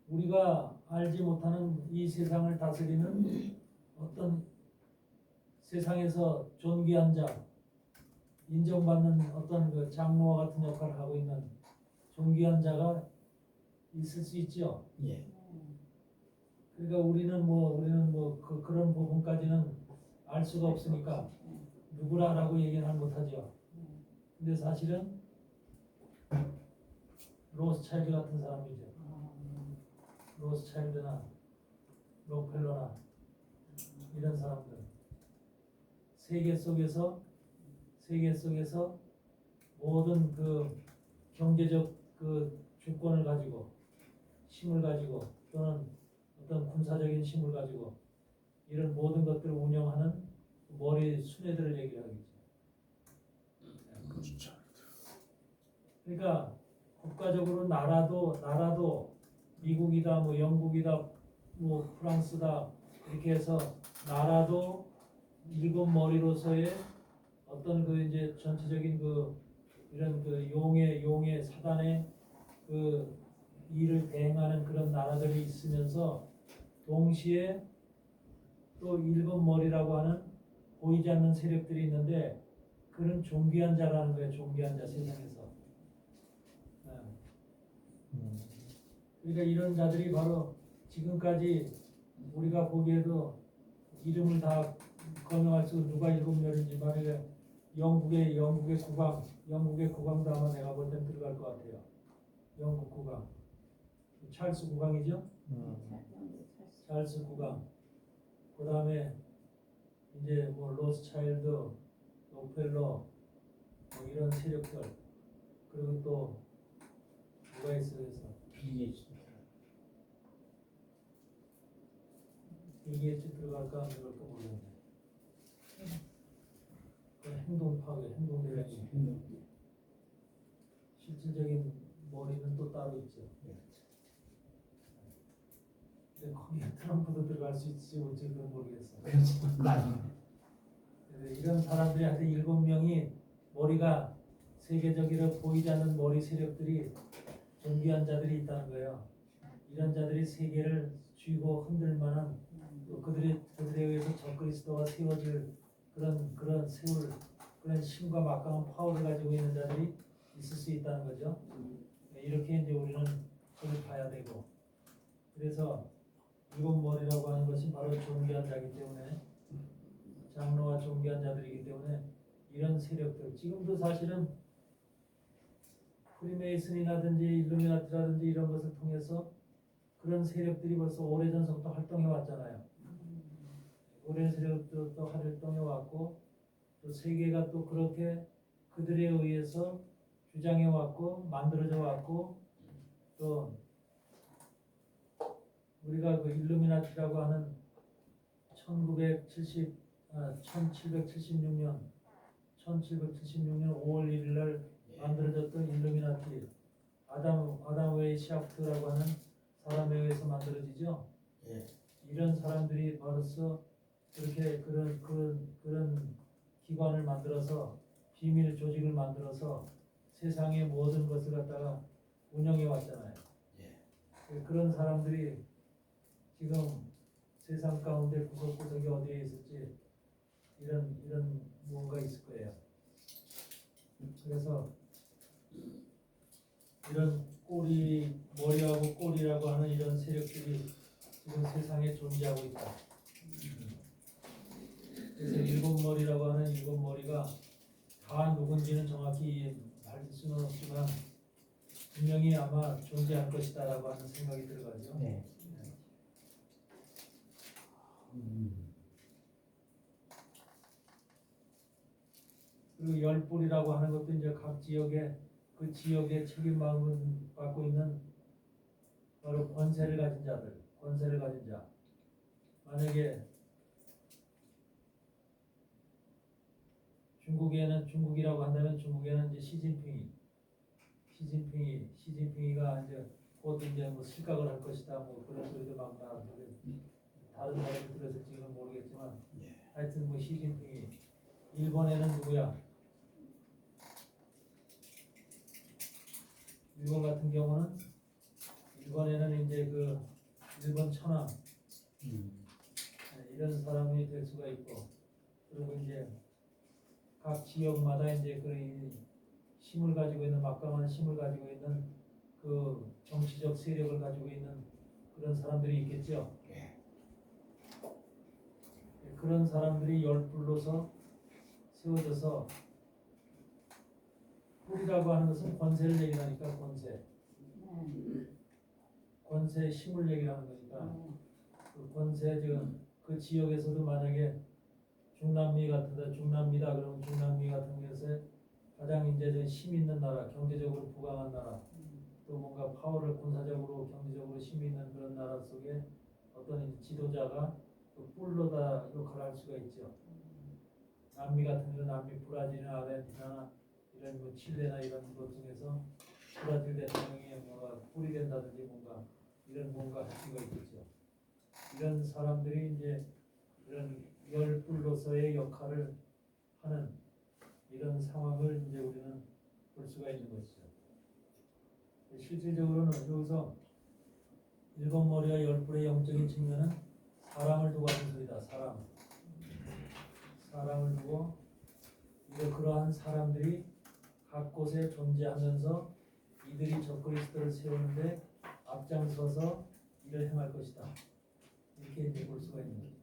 우리가 알지 못하는 이 세상을 다스리는 어떤 세상에서 존귀한 자, 인정받는 어떤 그 장로와 같은 역할을 하고 있는 존귀한 자가 있을 수 있죠. 예. 그러니까 우리는 그런 부분까지는 알 수가 없으니까 누구라라고 얘기는 못하죠. 근데 사실은 로스차일드 같은 사람이죠. 로스차일드나 록펠러나 이런 사람들 세계 속에서 모든 그 경제적 그 주권을 가지고 힘을 가지고 또는 어떤 군사적인 힘을 가지고 이런 모든 것들을 운영하는 머리 순애들을 얘기하겠죠. 그러니까 국가적으로 나라도 미국이다, 뭐 영국이다, 뭐 프랑스다 이렇게 해서 나라도 일곱 머리로서의 어떤 그 이제 전체적인 그 이런 그 용의 사단의 그 일을 대행하는 그런 나라들이 있으면서 동시에 또 일곱 머리라고 하는 보이지 않는 세력들이 있는데 그런 존귀한 자라는 거예요. 존귀한 자 세상에서. 네. 그러니까 이런 자들이 바로 지금까지 우리가 보기에도 이름을 다 거명할 수 누가 7명인지 만약에 영국의 국왕도 아마 내가 볼 땐 들어갈 것 같아요. 영국 국왕 찰스 국왕이죠. 찰스 국왕. 그 다음에 이제 뭐 로스차일드, 록펠러 뭐 이런 세력들 그리고 또 누가 있어요? 빌 게이츠. 빌 게이츠 들어갈까 안 들어갈까 모르겠네. 그 행동 파괴, 행동 대란이 실질적인 머리는 또 따로 있죠. 근데 거기에 트럼프도 들어갈 수 있을지 어찌 그건 모르겠어. 근데 이런 사람들이 하여튼 7명이 머리가 세계적으로 보이지 않는 머리 세력들이 존귀한 자들이 있다는 거예요. 이런 자들이 세계를 쥐고 흔들 만한 또 그들에 의해서 적그리스도가 세워질 그런 세울 그런 힘과 막강한 파워를 가지고 있는 자들이 있을 수 있다는 거죠. 이렇게 이제 우리는 그걸 봐야 되고 그래서 일곱 머리라고 하는 것이 바로 존귀한 자이기 때문에 장로와 존귀한 자들이기 때문에 이런 세력들 지금도 사실은 프리메이슨이라든지 일루미나티라든지 이런 것을 통해서 그런 세력들이 벌써 오래전부터 활동해 왔잖아요. 오랜 세력들도 활동해 왔고 또 세계가 또 그렇게 그들에 의해서 주장해 왔고 만들어져 왔고 또 우리가 그 일루미나티라고 하는 1776년 5월 1일 날 만들어졌던 일루미나티 아담 웨이샤프트라고 하는 사람에 의해서 만들어지죠. 예. 이런 사람들이 벌써 그렇게 그런 기관을 만들어서 비밀 조직을 만들어서 세상의 모든 것을 갖다가 운영해 왔잖아요. 예. 그런 사람들이 지금 세상 가운데 구석구석에 어디에 있을지 이런 무언가 있을 거예요. 그래서 이런 머리하고 꼬리라고 하는 이런 세력들이 지금 세상에 존재하고 있다. 그래서 일곱 머리라고 하는 일곱 머리가 다 누군지는 정확히 밝힐 수는 없지만 분명히 아마 존재할 것이다라고 하는 생각이 들어가죠. 네. 그리고 열불이라고 하는 것도 이제 각 지역에 그 지역의 책임을 받고 있는 바로 권세를 가진 자. 만약에 중국이라고 한다면 중국에는 이제 시진핑이가 이제 곧 이제 뭐 실각을 할 것이다 뭐 그런 소리도 막 나오는데 다른 사람이 들었을지는 모르겠지만 하여튼 뭐 시진핑이 일본에는 누구야? 일본 같은 경우는 일본에는 이제 그 일본 천황 이런 사람이 될 수가 있고 그리고 이제 각 지역마다 이제 그 힘을 가지고 있는 막강한 힘을 가지고 있는 그 정치적 세력을 가지고 있는 그런 사람들이 있겠죠. 그런 사람들이 열불로서 세워져서 뿔이라고 하는 것은 권세를 얘기하니까 권세 힘을 얘기하는 거니까 그 권세 그 지역에서도 만약에 중남미 그러면 중남미 같은 것에 가장 이제 힘 있는 나라, 경제적으로 부강한 나라, 또 뭔가 파워를 군사적으로 경제적으로 힘 있는 그런 나라 속에 어떤 지도자가 또 뿔로다 역할을 할 수가 있죠. 남미 같은 경우는 남미 브라질이나 아르헨티나 이런 뭐 칠레나 이런 것 중에서 브라질 대통령이 뭔가 뿔이 된다든지 뭔가 이런 뭔가 할 수가 있겠죠. 이런 사람들이 이제 이런 열불로서의 역할을 하는 이런 상황을 이제 우리는 볼 수가 있는 것이죠. 실질적으로는 여기서 일곱 머리와 열불의 영적인 측면은 사람을 두고 하는 소리다. 사람을 두고 그러한 사람들이 각 곳에 존재하면서 이들이 적그리스도를 세우는데 앞장서서 일을 행할 것이다. 이렇게 이제 볼 수가 있는 거죠.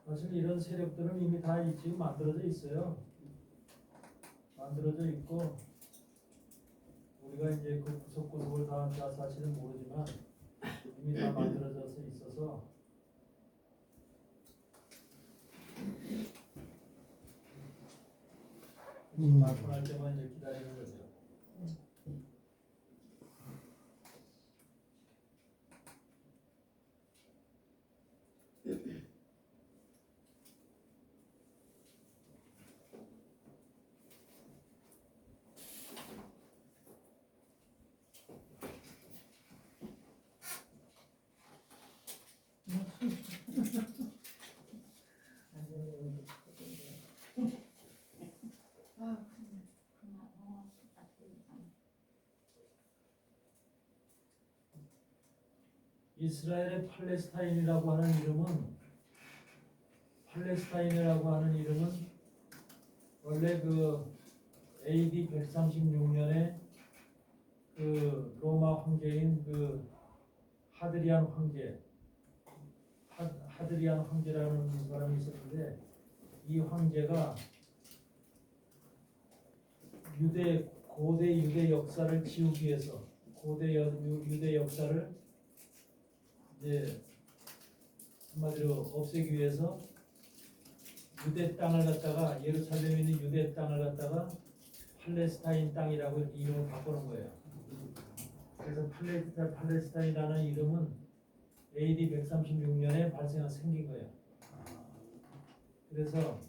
사실 이런 세력들은 이미 다 지금 만들어져 있어요. 만들어져 있고 우리가 이제 그 구석구석을 다 사실은 모르지만 이미 다 만들어져서 있어서 나타날 때만 이제 기다리는 거죠. 이스라엘의 팔레스타인이라고 하는 이름은 원래 그 AD 136년에 그 로마 황제인 그 하드리안 황제라는 사람이 있었는데 이 황제가 고대 유대 역사를 지우기 위해서 유대 역사를 이제 한마디로 없애기 위해서 유대 땅을 갖다가 예루살렘에 있는 유대 땅을 갖다가 팔레스타인 땅이라고 이름을 바꾸는 거예요. 그래서 팔레스타인이라는 이름은 AD 136년에 생긴 거예요. 그래서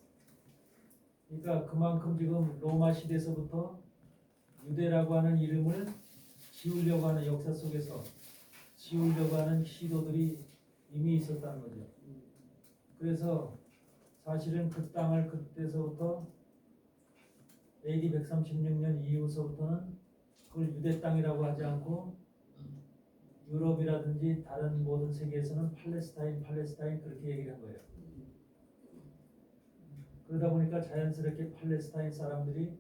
그러니까 그만큼 지금 로마 시대에서부터 유대라고 하는 이름을 지우려고 하는 역사 속에서 지우려고 하는 시도들이 이미 있었다는 거죠. 그래서 사실은 그 땅을 그때서부터 AD 136년 이후서부터는 그걸 유대 땅이라고 하지 않고 유럽이라든지 다른 모든 세계에서는 팔레스타인 그렇게 얘기를 한 거예요. 그러다 보니까 자연스럽게 팔레스타인 사람들이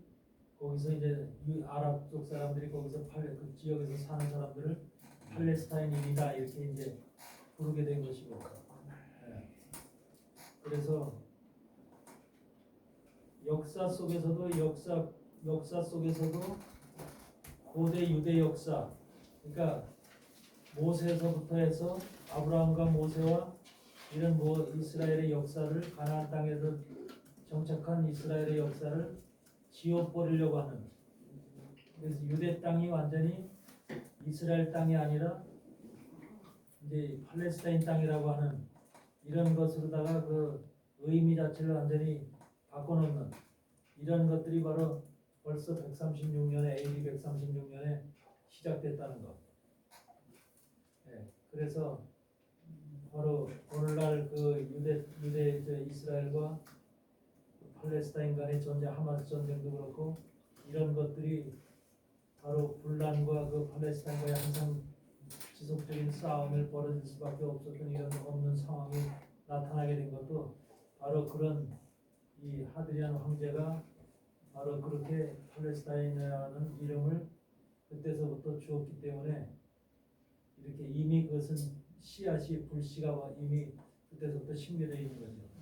거기서 이제 아랍 쪽 사람들이 거기서 그 지역에서 사는 사람들을 팔레스타인인이다 이렇게 이제 부르게 된 것이고, 네. 그래서 역사 속에서도 고대 유대 역사, 그러니까 모세에서부터 해서 아브라함과 모세와 이런 이스라엘의 역사를 가나안 땅에서 정착한 이스라엘의 역사를 지워버리려고 하는, 그래서 유대 땅이 완전히 이스라엘 땅이 아니라 이제 팔레스타인 땅이라고 하는 이런 것으로다가 그 의미 자체를 완전히 바꿔놓는 이런 것들이 바로 벌써 136년에 AD 136년에 시작됐다는 것. 네, 그래서 바로 오늘날 그 유대 이스라엘과 팔레스타인 간의 전쟁, 하마스 전쟁도 그렇고 이런 것들이 바로 분란과 그 팔레스타인과의 항상 지속적인 싸움을 벌어질 수밖에 없었던 이런 없는 상황이 나타나게 된 것도 바로 그런 이 하드리안 황제가 바로 그렇게 팔레스타인이라는 이름을 그때서부터 주었기 때문에 이렇게 이미 그것은 불씨가 이미 그때서부터 심겨져 있는 거죠.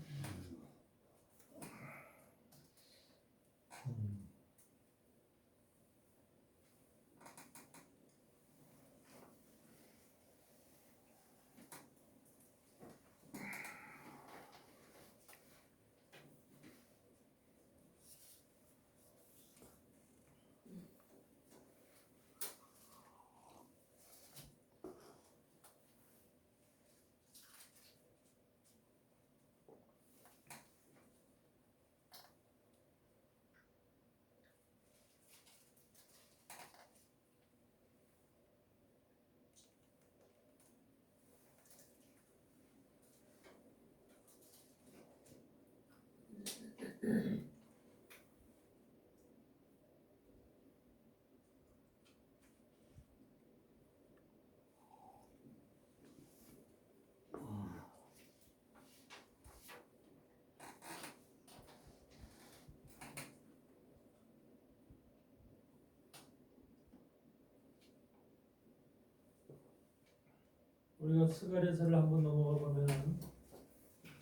우리가 스가랴서를 한번 넘어가 보면은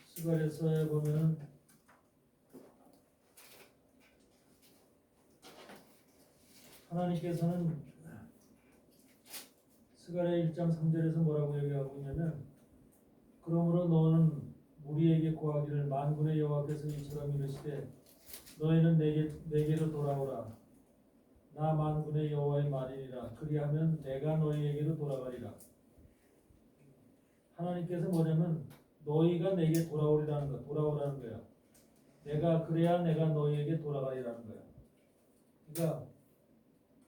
스가랴서에 보면은 하나님께서는 스가랴 1장 3절에서 뭐라고 얘기하고 있냐면 그러므로 너는 우리에게 고하기를 만군의 여호와께서 이처럼 이르시되 너희는 내게로 돌아오라 나 만군의 여호와의 말이니라 그리하면 내가 너희에게로 돌아가리라. 하나님께서 뭐냐면 너희가 내게 돌아오라는 거야. 그래야 내가 너희에게 돌아가리라는 거야. 그러니까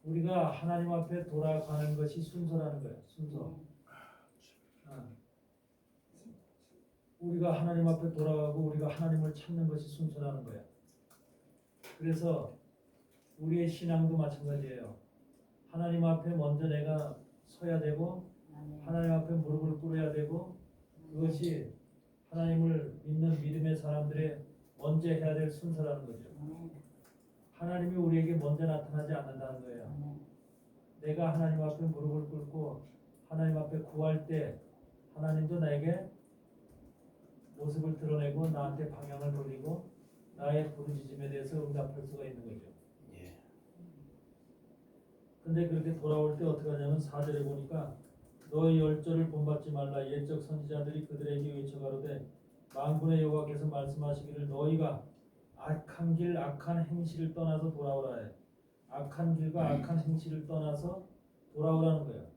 우리가 하나님 앞에 돌아가는 것이 순서라는 거야. 순서. 우리가 하나님 앞에 돌아가고 우리가 하나님을 찾는 것이 순서라는 거야. 그래서 우리의 신앙도 마찬가지예요. 하나님 앞에 먼저 내가 서야 되고 하나님 앞에 무릎을 꿇어야 되고 그것이 하나님을 믿는 믿음의 사람들의 먼저 해야 될 순서라는 거죠. 하나님이 우리에게 먼저 나타나지 않는다는 거예요. 내가 하나님 앞에 무릎을 꿇고 하나님 앞에 구할 때 하나님도 나에게 모습을 드러내고 나한테 방향을 돌리고 나의 부르짖음에 대해서 응답할 수가 있는 거죠. 예. 근데 그렇게 돌아올 때 어떻게 하냐면 4절에 보니까 너의 열조를 본받지 말라. 옛적 선지자들이 그들에게 외쳐가로되 만군의 여호와께서 말씀하시기를 너희가 악한 길 악한 행실을 떠나서 돌아오라 해. 악한 길과 악한 행실을 떠나서 돌아오라는 거예요.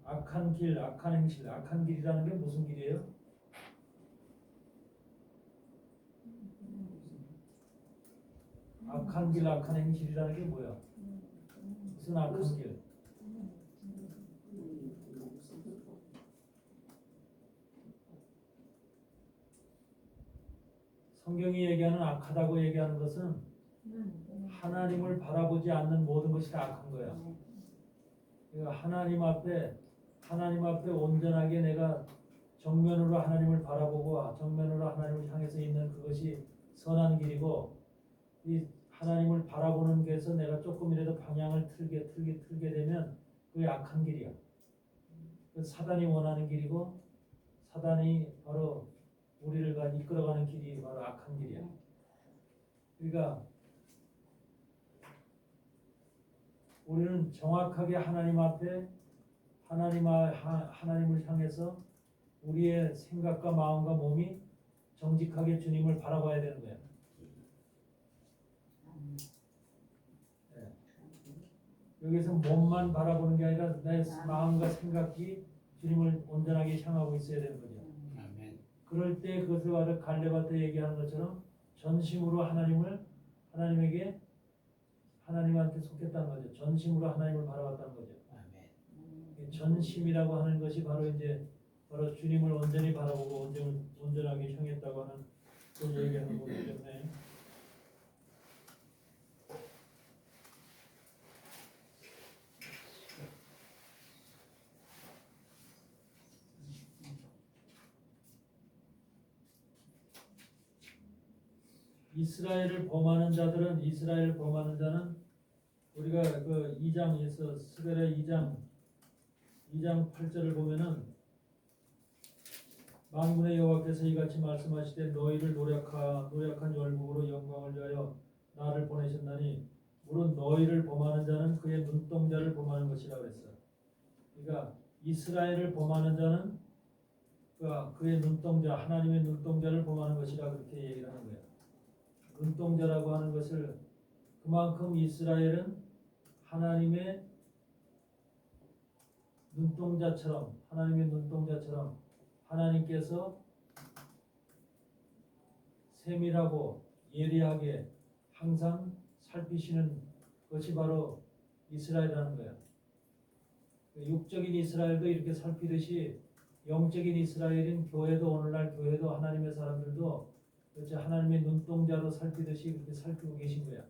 악한 길 악한 행실. 악한 길이라는 게 무슨 길이에요? 악한 길 악한 행실이라는 게 뭐야? 무슨 악한 길? 성경이 얘기하는 악하다고 얘기하는 것은 하나님을 바라보지 않는 모든 것이 다 악한 거야. 그러니까 하나님 앞에 온전하게 내가 정면으로 하나님을 바라보고 정면으로 하나님을 향해서 있는 그것이 선한 길이고 이 하나님을 바라보는 것에서 내가 조금이라도 방향을 틀게 되면 그게 악한 길이야. 그 사단이 원하는 길이고 사단이 바로 우리를 이끌어가는 길이 바로 악한 길이야. 그러니까 우리는 정확하게 하나님 앞에 하나님을 향해서 우리의 생각과 마음과 몸이 정직하게 주님을 바라봐야 되는 거야. 네. 여기서 몸만 바라보는 게 아니라 내 마음과 생각이 주님을 온전하게 향하고 있어야 되는 거죠. 그럴 때 그것을 바로 갈렙한테 얘기하는 것처럼 전심으로 하나님한테 속했다는 거죠. 전심으로 하나님을 바라봤다는 거죠. 전심이라고 하는 것이 바로 주님을 온전히 바라보고 온전하게 향했다고 하는 그런 얘기하는 거기 때문에 이스라엘을 범하는 자는 우리가 그 2장에서 스가랴 2장 8절을 보면은 만군의 여호와께서 이같이 말씀하시되 너희를 노력한 열국으로 영광을 위하여 나를 보내셨나니 물론 너희를 범하는 자는 그의 눈동자를 범하는 것이라 그랬어. 그러니까 이스라엘을 범하는 자는 그의 눈동자 하나님의 눈동자를 범하는 것이라 그렇게 얘기를 하는 거예요. 눈동자라고 하는 것을 그만큼 이스라엘은 하나님의 눈동자처럼 하나님께서 세밀하고 예리하게 항상 살피시는 것이 바로 이스라엘이라는 거예요. 육적인 이스라엘도 이렇게 살피듯이 영적인 이스라엘인 오늘날 교회도 하나님의 사람들도 그렇지 하나님의 눈동자로 살피듯이 그렇게 살피고 계신 거야.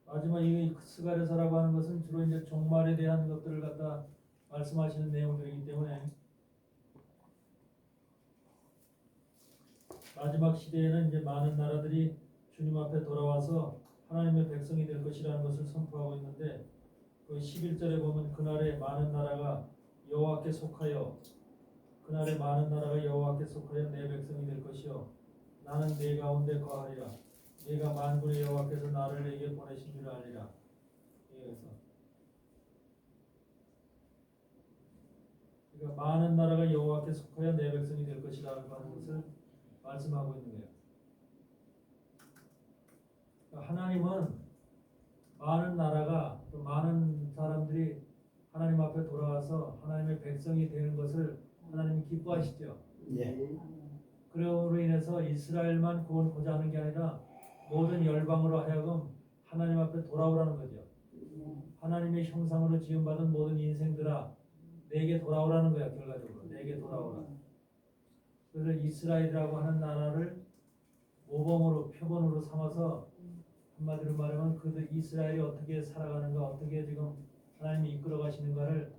마지막 이 스가랴서라고 하는 것은 주로 이제 종말에 대한 것들을 갖다 말씀하시는 내용들이기 때문에 마지막 시대에는 이제 많은 나라들이 주님 앞에 돌아와서 하나님의 백성이 될 것이라는 것을 선포하고 있는데 그 11절에 보면 그날에 많은 나라가 여호와께 속하여 그날에 많은 나라가 여호와께 속하여 내 백성이 될 것이요 나는 내 가운데 거하리라 내가 만군의 여호와께서 나를 내게 보내신 줄 알리라. 그래서 그러니까 많은 나라가 여호와께 속하여 내 백성이 될 것이라는 것을 말씀하고 있는 거예요. 그러니까 하나님은 많은 나라가 또 많은 사람들이 하나님 앞에 돌아와서 하나님의 백성이 되는 것을 하나님이 기뻐하시죠. 예. 그러므로 인해서 이스라엘만 구원하고자 하는 게 아니라 모든 열방으로 하여금 하나님 앞에 돌아오라는 거죠. 하나님의 형상으로 지음받은 모든 인생들아 내게 돌아오라는 거야. 결과적으로 내게 돌아오라. 그래서 이스라엘이라고 하는 나라를 모범으로 표본으로 삼아서 한마디로 말하면 그들 이스라엘이 어떻게 살아가는가 어떻게 지금 하나님이 이끌어 가시는가를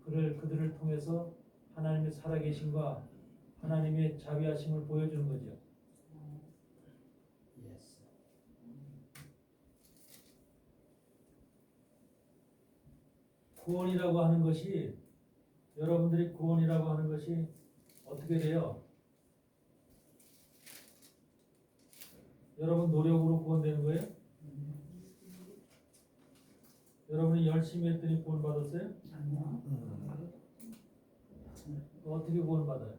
그들을 통해서 하나님의 살아계심과 하나님의 자비하심을 보여주는 거죠. 예스. 구원이라고 하는 것이 여러분들이 구원이라고 하는 것이 어떻게 돼요? 여러분 노력으로 구원되는 거예요? 여러분이 열심히 했더니 구원받았어요? 어떻게 구원받아요?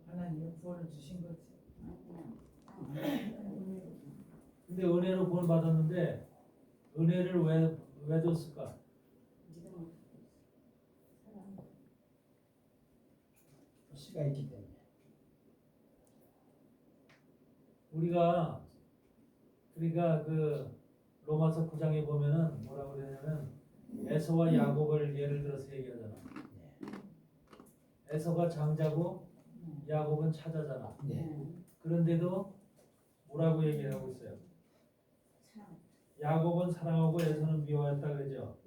하나님이 구원을 주신 거지. 근데 은혜로 구원받았는데 은혜를 왜 줬을까? 씨가 있기 때문에. 우리가 그러니까 그 로마서 9장에 보면은 뭐라고 그러냐면 에서와 야곱을 예를 들어서 얘기하잖아. 에서가 장자고 야곱은 차자잖아. 네. 그런데도 뭐라고 얘기하고 있어요? 야곱은 사랑하고 에서는 미워했다 그러죠.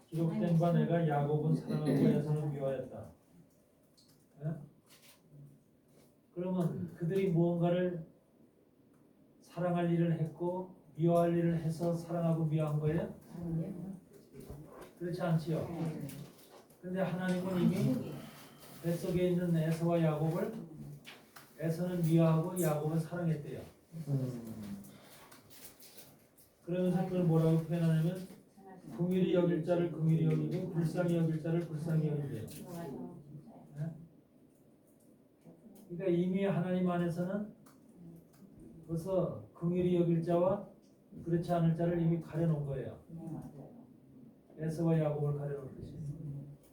기록된 바 내가 야곱은 사랑하고 에서는 미워했다. 예? 그러면 그들이 무언가를 사랑할 일을 했고 미워할 일을 해서 사랑하고 미워한 거예요? 그렇지 않지요. 근데 하나님은 이미 뱃속에 있는 에서와 야곱을 에서는 미워하고 야곱은 사랑했대요. 그러면서 그걸 뭐라고 표현하냐면 긍휼히 여길 자를 긍휼히 여기고 불쌍히 여길 자를 불쌍히 여긴대요. 네? 그러니까 이미 하나님 안에서는 벌써 긍휼히 여길 자와 그렇지 않을 자를 이미 가려놓은 거예요. 에서와 야곱을 가려놓은 것이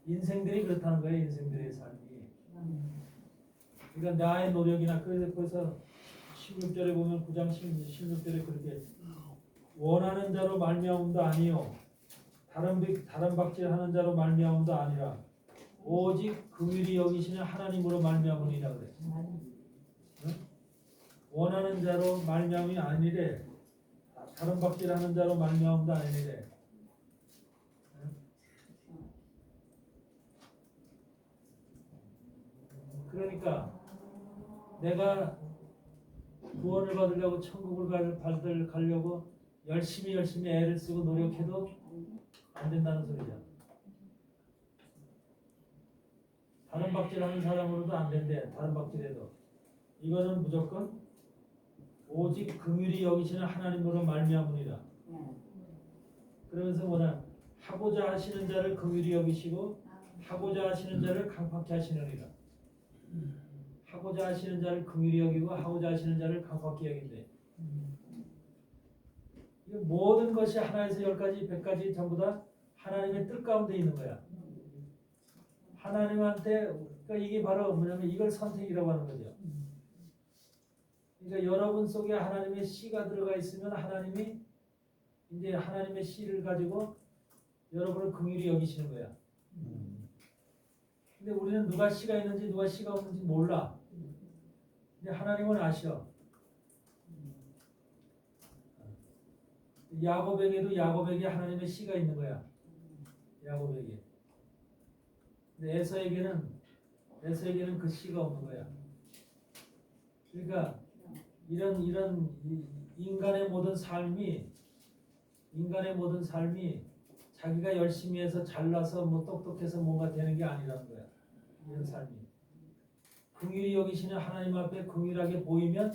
인생들이 그렇다는 거예요. 인생들의 삶이. 그러니까 나의 노력이나 그래서 16절에 보면 9장 16절에 그렇게 원하는 자로 말미암음도 아니요 다른 박질하는 자로 말미암음도 아니라 오직 긍휼히 여기시는 하나님으로 말미암으니라 그래. 응? 원하는 자로 말미암이 아니래. 다른 박질하는 자로 말미암음도 아니래. 응? 그러니까 내가 구원을 받으려고 천국을 가려고 열심히 애를 쓰고 노력해도 안 된다는 소리죠. 다른 박질하는 사람으로도 안 된대. 다른 박질해도 이거는 무조건 오직 긍휼히 여기시는 하나님으로 말미암으니라. 그러면서 뭐냐 하고자 하시는 자를 긍휼히 여기시고 하고자 하시는 자를 강팍히 하시느니라. 하고자 하시는 자를 긍휼히 여기고 하고자 하시는 자를 강팍히 여긴대. 이 모든 것이 하나에서 10가지, 100가지 전부 다 하나님의 뜻 가운데 있는 거야. 하나님한테 그러니까 이게 바로 뭐냐면 이걸 선택이라고 하는 거죠. 그러니까 여러분 속에 하나님의 씨가 들어가 있으면 하나님이 이제 하나님의 씨를 가지고 여러분을 긍휼히 여기시는 거야. 근데 우리는 누가 씨가 있는지 누가 씨가 없는지 몰라. 근데 하나님은 아셔. 야곱에게도 야곱에게 하나님의 씨가 있는 거야. 야곱에게. 근데 에서에게는 그 씨가 없는 거야. 그러니까 이런 인간의 모든 삶이 자기가 열심히 해서 잘나서 뭐 똑똑해서 뭔가 되는 게 아니라는 거야. 이런 삶이. 긍휼히 여기시는 하나님 앞에 긍휼하게 보이면,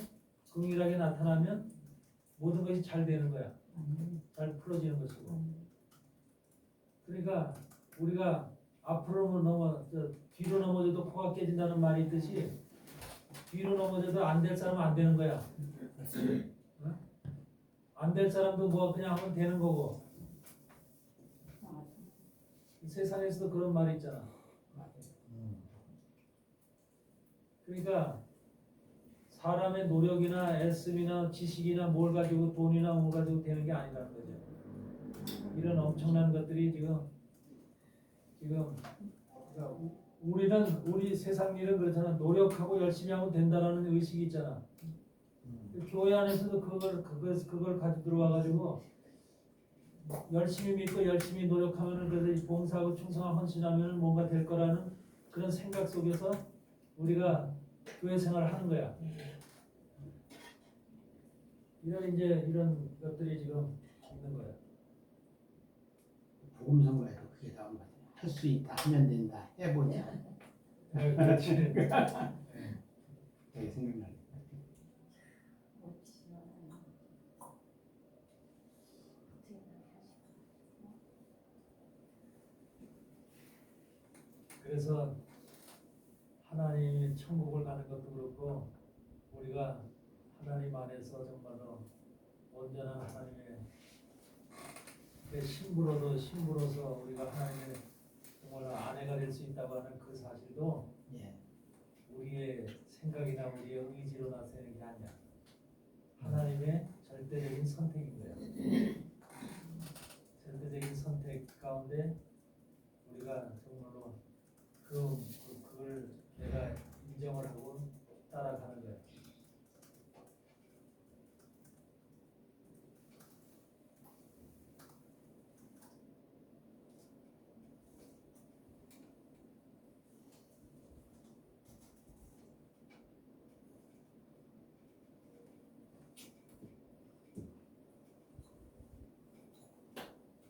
긍휼하게 나타나면 모든 것이 잘 되는 거야. 잘 풀어지는 것이고. 그러니까 우리가 앞으로 뒤로 넘어져도 코가 깨진다는 말이 있듯이 뒤로 넘어져도 안 될 사람은 안 되는 거야. 응? 안 될 사람도 뭐 그냥 하면 되는 거고. 세상에서도 그런 말이 있잖아. 그러니까 사람의 노력이나 애씀이나 지식이나 뭘 가지고 돈이나 뭘 가지고 되는 게 아니라는 거죠. 이런 엄청난 것들이 지금 그러니까 우리 세상 일은 그렇잖아. 노력하고 열심히 하면 된다라는 의식이 있잖아. 교회 안에서도 그걸 가지고 들어와 가지고 열심히 믿고 열심히 노력하면은 그래서 봉사하고 충성하고 헌신하면은 뭔가 될 거라는 그런 생각 속에서 우리가 교회 생활을 하는 거야. 이런 것들이 지금 있는 거야. 복음 선거에도 그게 나온 거죠. 할 수 있다, 하면 된다, 해보자. 그렇지. 되게 생각나네. 그래서 하나님이 천국을 가는 것도 그렇고 우리가 하나님 안에서 정말로 온전한 하나님의 그 신부로서 우리가 하나님의 정말 아내가 될 수 있다고 하는 그 사실도 예. 우리의 생각이나 우리의 의지로 나서는 게 아니야. 하나님의 절대적인 선택인 거야. 절대적인 선택 가운데 우리가 정말로 그걸 내가 인정을 하고 따라가는 거야.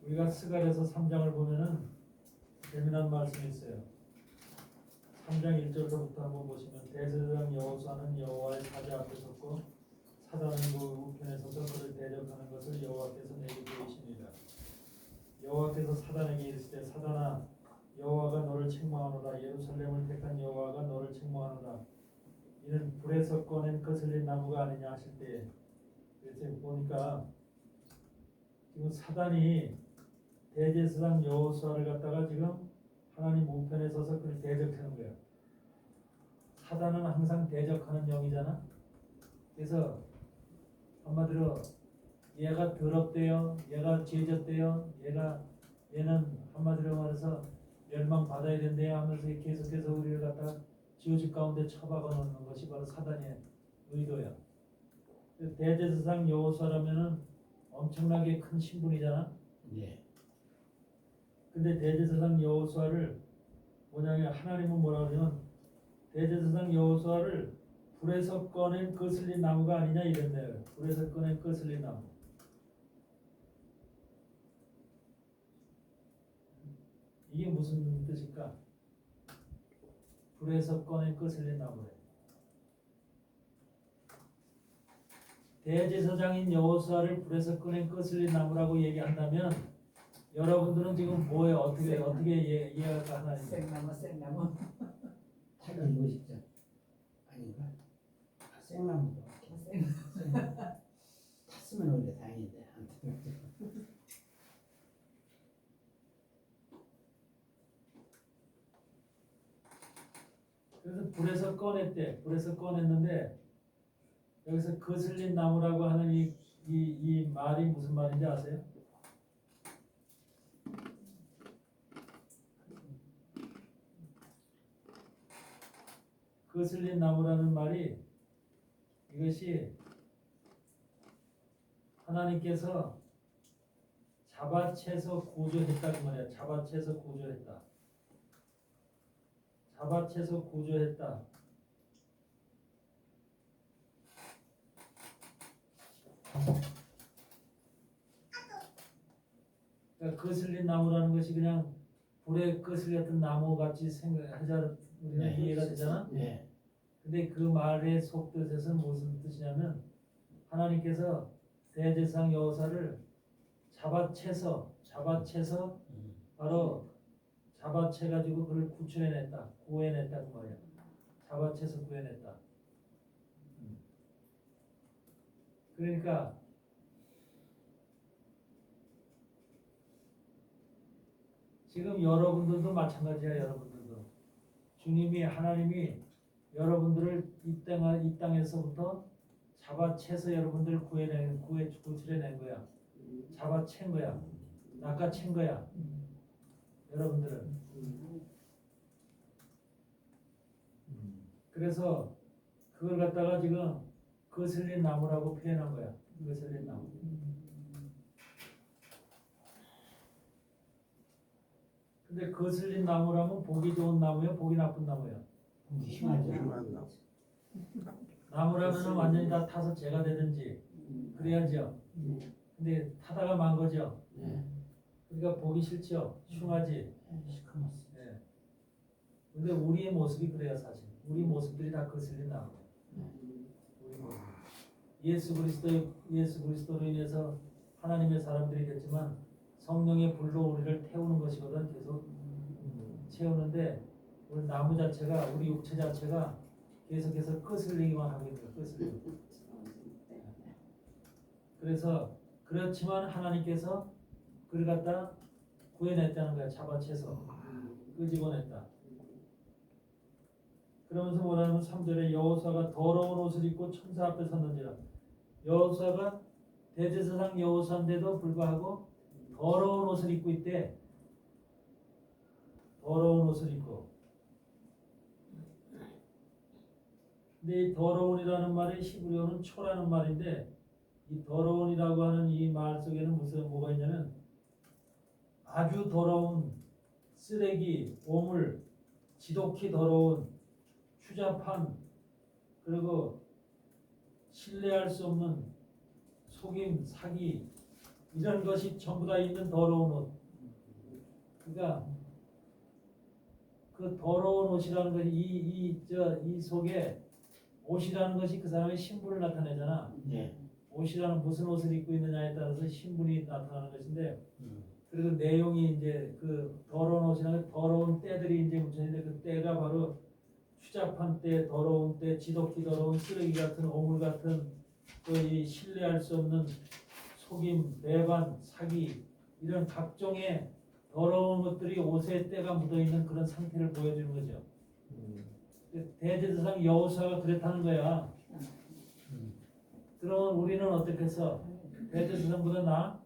우리가 스가랴서 3장을 보면은 재미난 말씀이 있어요. 3장 1절부터 한번 보시면 대제사장 여호수아는 여호와의 사자 앞에 섰고 사단은 그 우편에 서서 그를 대적하는 것을 여호와께서 내게 보이시니라. 여호와께서 사단에게 이르시되 사단아 여호와가 너를 책망하노라. 예루살렘을 택한 여호와가 너를 책망하노라. 이는 불에서 꺼낸 거슬린 나무가 아니냐 하실 때에 그래서 보니까 지금 사단이 대제사장 여호수아를 갖다가 지금 하나님 우편에 서서 그를 대적하는 거예요. 사단은 항상 대적하는 영이잖아. 그래서 한마디로 얘가 더럽대요, 얘가 죄졌대요, 얘는 한마디로 말해서 멸망 받아야 된대요 하면서 계속해서 우리를 갖다가 지오집 가운데 처박아 놓는 것이 바로 사단의 의도야. 대제사장 여호수아라면은 엄청나게 큰 신분이잖아. 예. 근데 대제사장 여호수아를 뭐냐면 하나님은 뭐라 그러냐면 대제사장 여호수아를 불에서 꺼낸 거슬린 나무가 아니냐 이랬네요. 불에서 꺼낸 거슬린 나무. 이게 무슨 뜻일까? 불에서 꺼낸 거슬린 나무래. 대제사장인 여호수아를 불에서 꺼낸 거슬린 나무라고 얘기한다면 여러분들은 지금 뭐에 어떻게 이해가 하나요? 생나무. 타고 이거 싶죠? 아닌가? 생나무도 탔으면 오히려 다행인데 안 타면. 그래서 불에서 꺼냈대. 불에서 꺼냈는데 여기서 거슬린 나무라고 하는 이 말이 무슨 말인지 아세요? 거슬린 나무라는 말이 이것이 하나님께서 잡아채서 구조했다 그 말이야. 잡아채서 구조했다. 잡아채서 구조했다. 그러니까 거슬린 나무라는 것이 그냥 불에 거슬렸던 나무 같이 생각하자 우리는 네. 이해가 되잖아. 네. 근데 그 말의 속뜻에서는 무슨 뜻이냐면 하나님께서 대제사장 여호사를 잡아채서 바로 잡아채 가지고 그를 구출해냈다, 구해냈다 그 말이야. 잡아채서 구해냈다. 그러니까 지금 여러분들도 마찬가지야. 여러분들도 주님이 하나님이 여러분들을 이 땅에서부터 잡아채서 여러분들 구출해낸 거야. 잡아챈 거야. 낚아챈 거야. 여러분들을. 그래서 그걸 갖다가 지금 거슬린 나무라고 표현한 거야. 거슬린 나무. 근데 거슬린 나무라면 보기 좋은 나무야, 보기 나쁜 나무야. 심하죠. 나무라면은 완전히 다 타서 재가 되든지 그래야죠. 근데 타다가 만 거죠. 네. 그러니까 보기 싫죠. 흉하지. 시커멓습니다. 예. 근데 우리의 모습이 그래요, 사실. 우리 모습들이 다 거슬린 나무. 우리 모습. 예수 그리스도로 인해서 하나님의 사람들이 됐지만 성령의 불로 우리를 태우는 것이거든. 계속 채우는데 우리 나무 자체가 우리 육체 자체가 계속해서 거슬리기만 하고 있는 거예요. 거슬리고. 그래서 그렇지만 하나님께서 그를 갖다 구해냈다는 거야. 잡아채서 끄집어냈다. 그러면서 뭐라면 3절에 여호수아가 더러운 옷을 입고 천사 앞에 섰는지라. 여호수아가 대제사장 여호수아인데도 불구하고 더러운 옷을 입고 있대. 더러운 옷을 입고. 근데 이 더러운이라는 말이 히브리어는 초라는 말인데 이 더러운이라고 하는 이 말 속에는 무슨 뭐가 있냐면 아주 더러운 쓰레기, 오물, 지독히 더러운 추잡한 그리고 신뢰할 수 없는 속임, 사기 이런 것이 전부 다 있는 더러운 옷. 그러니까 그 더러운 옷이라는 것이 이 속에 옷이라는 것이 그 사람의 신분을 나타내잖아. 네. 옷이라는 무슨 옷을 입고 있느냐에 따라서 신분이 나타나는 것인데 그리고 내용이 이제 그 더러운 옷이라는 더러운 때들이 이제 묻혀있는데 그 때가 바로 추잡한 때, 더러운 때, 지독히 더러운 쓰레기 같은 오물 같은 또 이 신뢰할 수 없는 속임, 배반, 사기 이런 각종의 더러운 것들이 옷에 때가 묻어있는 그런 상태를 보여주는 거죠. 대제사장 여호수아가 그랬다는 거야. 그러면 우리는 어떻게 해서 대제사장보다 나아?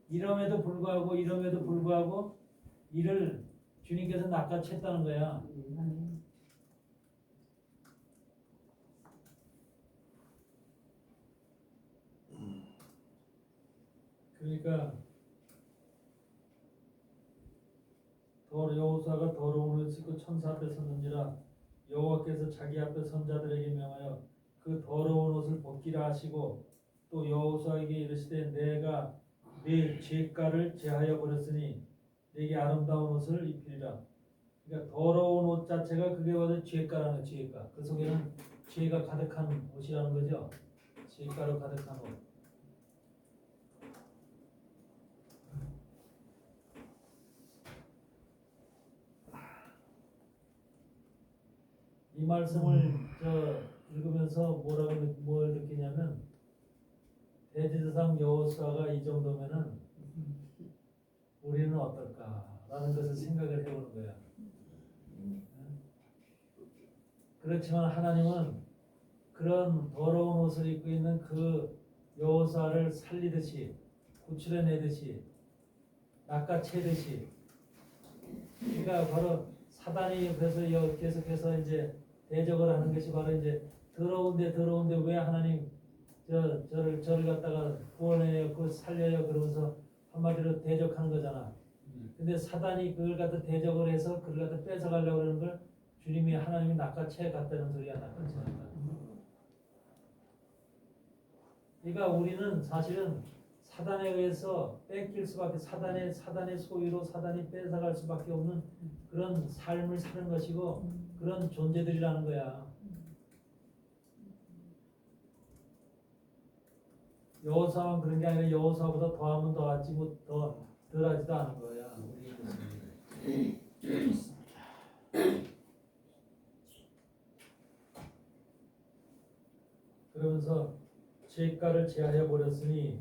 이럼에도 불구하고 이를 주님께서 낚아챘다는 거야. 그러니까 여호수아가 더러운 옷을 입고 천사 앞에 섰는지라 여호와께서 자기 앞에 선자들에게 명하여 그 더러운 옷을 벗기라 하시고 또 여호수아에게 이르시되 내가 네 죄가를 제하여 버렸으니 내게 아름다운 옷을 입히리라. 그러니까 더러운 옷 자체가 그게 바로 죄가라는 거예요. 죄가. 그 속에는 죄가 가득한 옷이라는 거죠. 죄가로 가득한 옷. 이 말씀을 읽으면서 뭘 느끼냐면 대제사장 여호수아가 이 정도면은 우리는 어떨까라는 것을 생각을 해보는 거야. 그렇지만 하나님은 그런 더러운 옷을 입고 있는 그 여호수아를 살리듯이 구출해내듯이 낚아채듯이 그러니까 바로 사단이 옆에서 계속해서 이제 대적을 하는 것이 바로 이제 더러운데 왜 하나님 저를 갖다가 구원해요, 그 살려요 그러면서 한마디로 대적하는 거잖아. 근데 사단이 그걸 갖다 대적을 해서 그걸 갖다 뺏어가려고 그러는 걸 주님이 하나님이 낚아채 갔다는 소리야, 낚아채 갔다. 그러니까 우리는 사실은 사단에 의해서 뺏길 수밖에, 사단의 소유로 사단이 뺏어갈 수밖에 없는 그런 삶을 사는 것이고 그런 존재들이라는 거야. 여호사는 그런 게 아니라 여호사보다 더하면 더하지 더 덜하지도 않은 거야. 우리 모습이. 그러면서 죄가를 제하여 버렸으니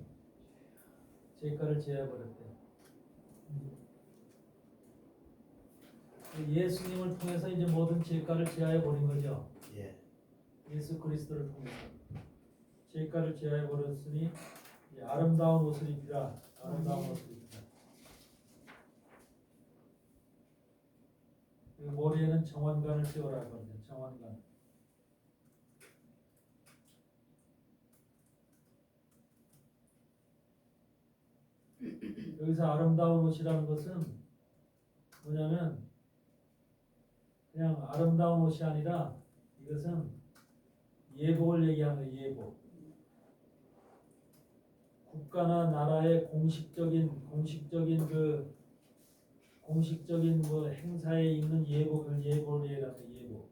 죄가를 제하여 버렸대. 예수님을 통해서 이제 모든 죄가를 제하여 버린 거죠. 예. 예수 그리스도를 통해서 죄가를 제하여 버렸으니 이제 아름다운 옷을 입히라. 아름다운 옷을 입히라. 그리고 머리에는 정환관을 씌워라 하거든요. 정환관. 여기서 아름다운 옷이라는 것은 뭐냐면 그냥 아름다운 옷이 아니라 이것은 예복을 얘기하는 거예요. 예복. 국가나 나라의 공식적인 뭐 행사에 입는 예복을 얘기하는 거예요. 예복.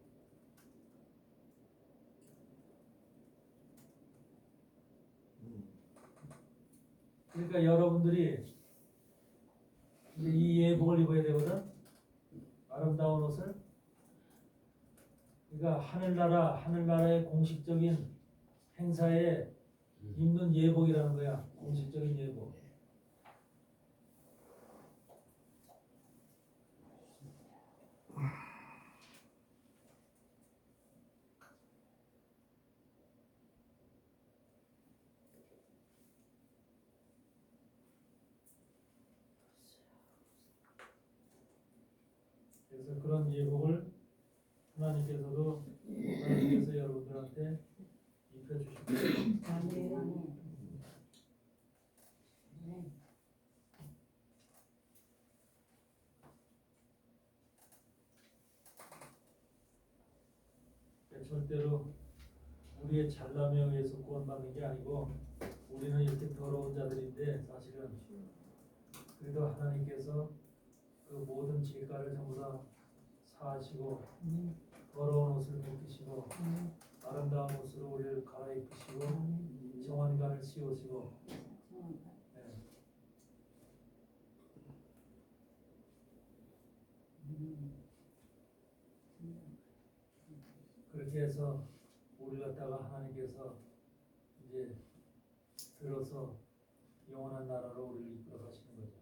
그러니까 여러분들이 이제 이 예복을 입어야 되거든. 아름다운 옷을. 그러니까 하늘나라의 공식적인 행사에 입는 예복이라는 거야. 공식적인 예복. 그래서 그런 예복을 하나님께서 여러분들한테 입혀주십니다. 아멘. 절대로 우리의 잘남에 의해서 구원받는 게 아니고 우리는 이렇게 더러운 자들인데 사실은 그래도 하나님께서 그 모든 죄가를 전부 다 사하시고 더러운 옷을 벗기시고 아름다운 옷으로 우리를 갈아입히시고 정환관을 씌우시고 그렇게 해서 우리 갖다가 하나님께서 이제 들어서 영원한 나라로 우리를 이끌어 가시는 거죠.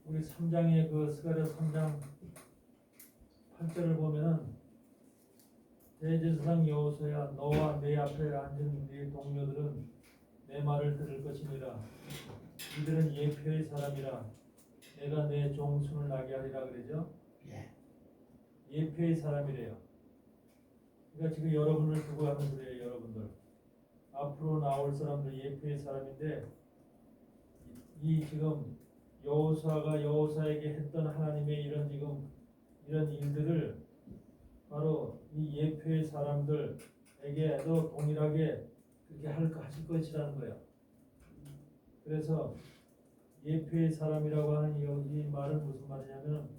우리 3장의 그 스가랴 3장 8절을 보면은 대제사장 여호수아야 너와 내 앞에 앉은 네 동료들은 내 말을 들을 것이니라. 이들은 예표의 사람이라 내가 내 종순을 나게 하리라 그러죠. 예. 예표의 사람이래요. 그러니까 지금 여러분을 두고 하는 소리예요. 여러분들 앞으로 나올 사람들 예표의 사람인데 이 지금 여호수아가 여호수아에게 했던 하나님의 이런 일들을 바로 이 예표의 사람들에게도 동일하게 그렇게 하실 것이라는 거예요. 그래서 예표의 사람이라고 하는 이 말은 무슨 말이냐면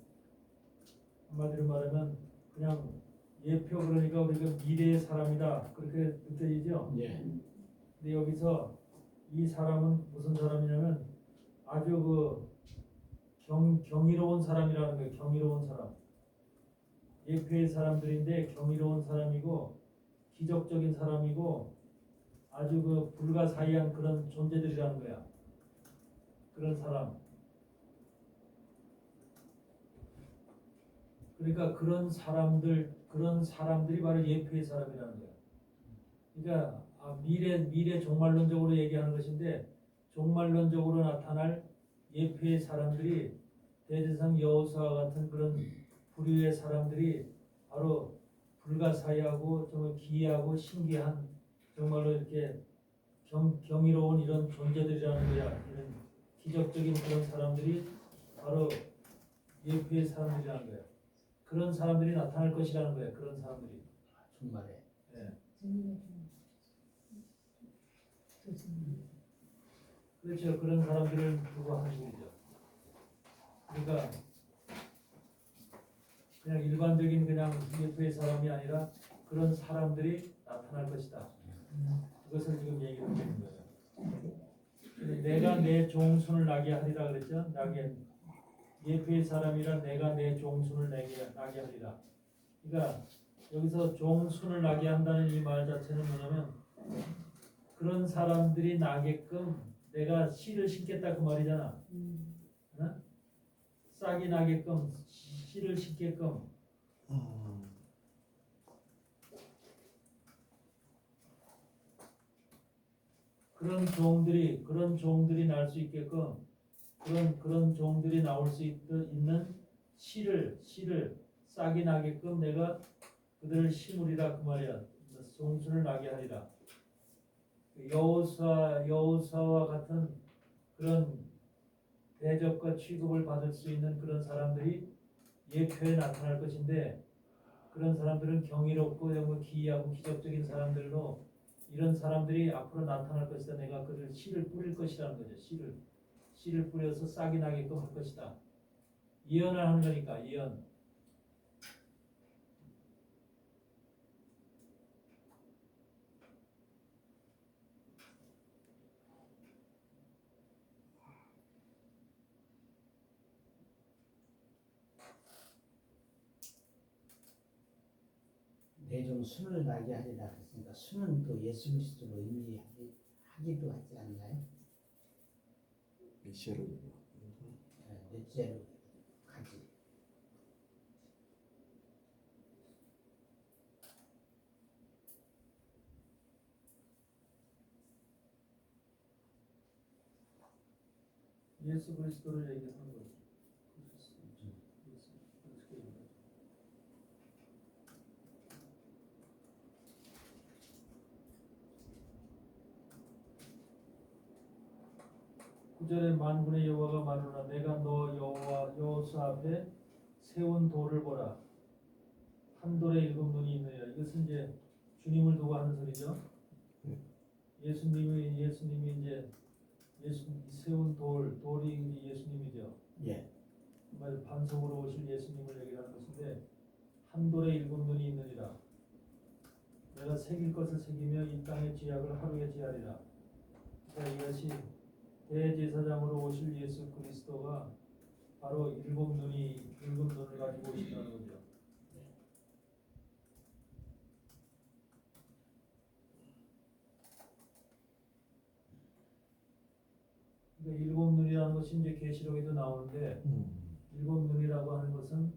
한마디로 말하면 그냥 예표 그러니까 우리가 미래의 사람이다 그렇게 느껴지죠. 예. 근데 여기서 이 사람은 무슨 사람이냐면 아주 그 경이로운 사람이라는 거예요. 경이로운 사람. 예표의 사람들인데 경이로운 사람이고 기적적인 사람이고 아주 그 불가사의한 그런 존재들이라는 거야. 그런 사람. 그러니까 그런 사람들이 바로 예표의 사람이라는 거야. 그러니까 미래 종말론적으로 얘기하는 것인데 종말론적으로 나타날 예표의 사람들이 대제사장 여호수아와 같은 그런 부류의 사람들이 바로 불가사의하고 정말 기이하고 신기한 정말로 이렇게 경이로운 이런 존재들이라는 거야. 이런 기적적인 그런 사람들이 바로 예표의 사람들이라는 거야. 그런 사람들이 나타날 것이라는 거야. 그런 사람들이. 정말에. 예. 그렇죠. 그런 사람들을 두고 하는 얘기죠. 그러니까 그냥 일반적인 그냥 예표의 사람이 아니라 그런 사람들이 나타날 것이다. 그것을 지금 얘기를 하는 거예요. 내가 내 종손을 나게 하리라 그랬죠. 예표의 사람이라 내가 내 종손을 나게 하리라. 그러니까 여기서 종손을 나게 한다는 이 말 자체는 뭐냐면 그런 사람들이 나게끔 내가 씨를 심겠다 그 말이잖아. 어? 싹이 나게끔 씨를 심게끔 그런 종들이 날 수 있게끔 그런 종들이 나올 수 있는 씨를 싹이 나게끔 내가 그들을 심으리라 그 말이야. 종순을 나게 하리라. 여호수아와 같은 그런 대접과 취급을 받을 수 있는 그런 사람들이 예표에 나타날 것인데 그런 사람들은 경이롭고 정말 기이하고 기적적인 사람들로 이런 사람들이 앞으로 나타날 것이다. 내가 그들 씨를 뿌릴 것이라는 거죠. 씨를 뿌려서 싹이 나게끔 할 것이다. 예언을 하는 거니까 예언. 내 종 순을 나게 하리라 그랬으니까 순은 또 예수 그리스도로 의미하기도 하지 않나요? 메시아로 넷째로 가지. 예수 그리스도를 얘기하는 거죠. 구절에 만군의 여호와가 말하노라 내가 너 여호수아 앞에 세운 돌을 보라 한 돌에 7눈이 있느니라. 이것은 이제 주님을 두고 하는 소리죠. 예수님이 이제 예수 세운 돌이 이제 예수님이죠. 예. 정말 반석으로 오실 예수님을 얘기하는 것인데 한 돌에 7눈이 있느니라. 내가 새길 것을 새기며 이 땅의 죄악을 하루에 제하리라. 그러니까 이것이 대제사장으로 오실 예수 그리스도가 바로 7눈을 가지고 오신다는 거죠. 그러니까 7눈이라는 것이 이제 계시록에도 나오는데 7눈이라고 하는 것은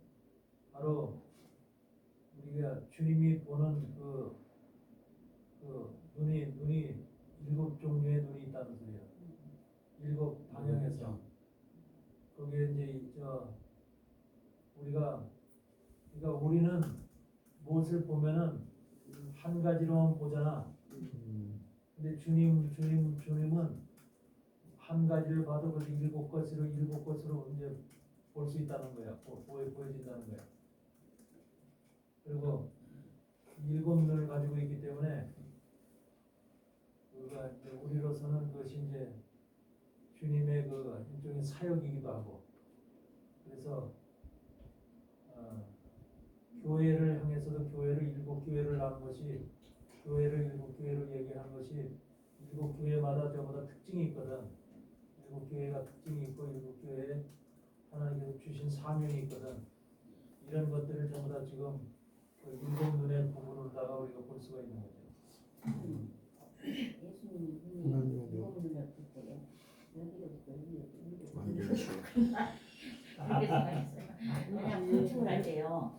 바로 우리가 주님이 보는 그 눈이 7종류의 눈이 있다는 소리야. 7 방향에서 거기에 이제 그러니까 우리는 무엇을 보면은 한 가지로만 보잖아. 근데 주님은 한 가지를 봐도 그 7것으로 이제 볼 수 있다는 거야. 보여진다는 거야. 그리고 7눈을 가지고 있기 때문에 우리로서는 그것이 이제 주님의 그 일종의 사역이기도 하고 그래서 교회를 향해서도 교회를 일곱 교회를 나눈 것이 교회를 일곱 교회로 얘기하는 것이 일곱 교회마다 저마다 특징이 있거든. 일곱 교회가 특징이 있고 일곱 교회에 하나님께서 주신 사명이 있거든. 이런 것들을 전부 다 지금 그 일곱 눈의 부분으로다가 우리가 볼 수가 있는 거죠. 예수님이 이미 일곱 눈을 뜰 때 여기로부터 여기로 그렇게 생각했어요. 왜냐면 건축을 할 때요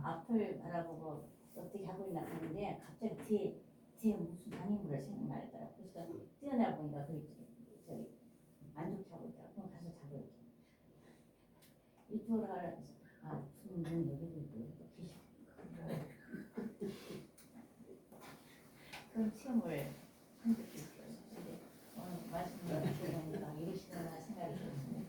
앞을 바라보고 어떻게 하고 있나 하는데 갑자기 뒤에 무슨 장애물을 생각나더라고요. 그래서 뛰어나 보니까 그 저기 안쪽하고 있더라고요. 그럼 가서 잡아요. 이쪽으로 가라. 아, 눈 여기도 있고 여기도 계셔. 그런 체험을 한 적이 있어요. 근데 오늘 말씀을 들어보니까 이러시구나 생각이 들었습니다.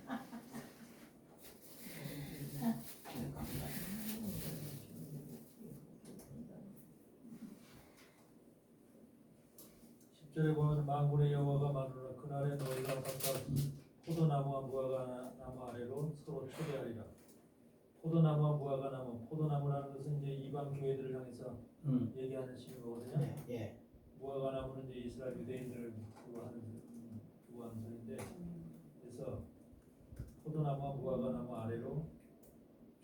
10절에 보면 만군의 여호와가 말하노라 그날에 너희가 각각 포도나무와 무화과나무 아래로 서로 초대하리라. 포도나무와 무화과나무, 포도나무라는 것은 이제 이방 교회들을 향해서 얘기하는 식이거든요. 예. 무화과나무는 이제 이스라엘 유대인들을 두고하는 소리인데, 그래서 포도나무와 무화과나무 아래로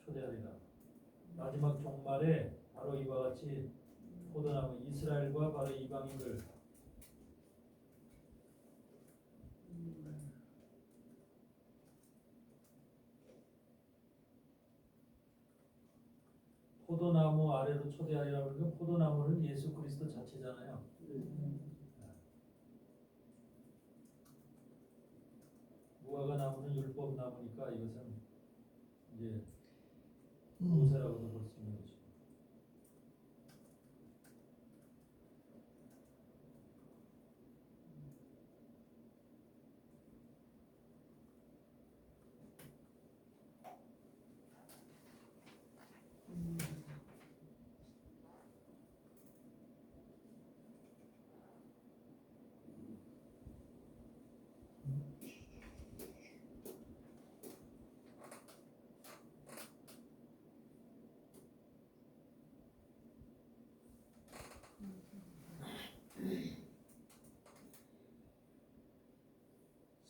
초대하리라. 마지막 종말에 바로 이와 같이 포도나무 이스라엘과 바로 이방인들 포도나무 아래로 초대하리라고 하는 건 포도나무는 예수 그리스도 자체잖아요. 무화과나무는 율법 나무니까 이것은 이제 모세라고도 볼 수 있는 거죠.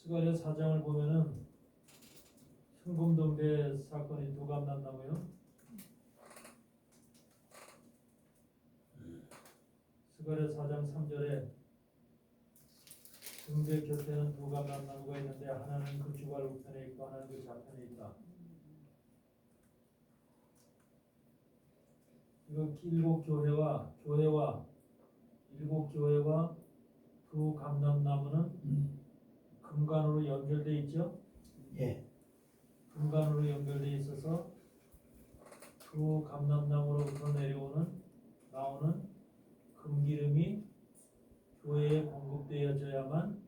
스가랴 4장을 보면은 흉금동대 사건이 두감남나무요. 스가랴 4장 3절에 등대 곁에는 두감남나무가 있는데 하나는 그 주발 우편에 있고 하나는 그 좌편에 있다. 이거 일곱 교회와 일곱 교회와 두 감람나무는 금관으로 연결돼 있죠. 예. 금관으로 연결돼 있어서 두 감람나무로부터 나오는 금기름이 교회에 공급되어져야만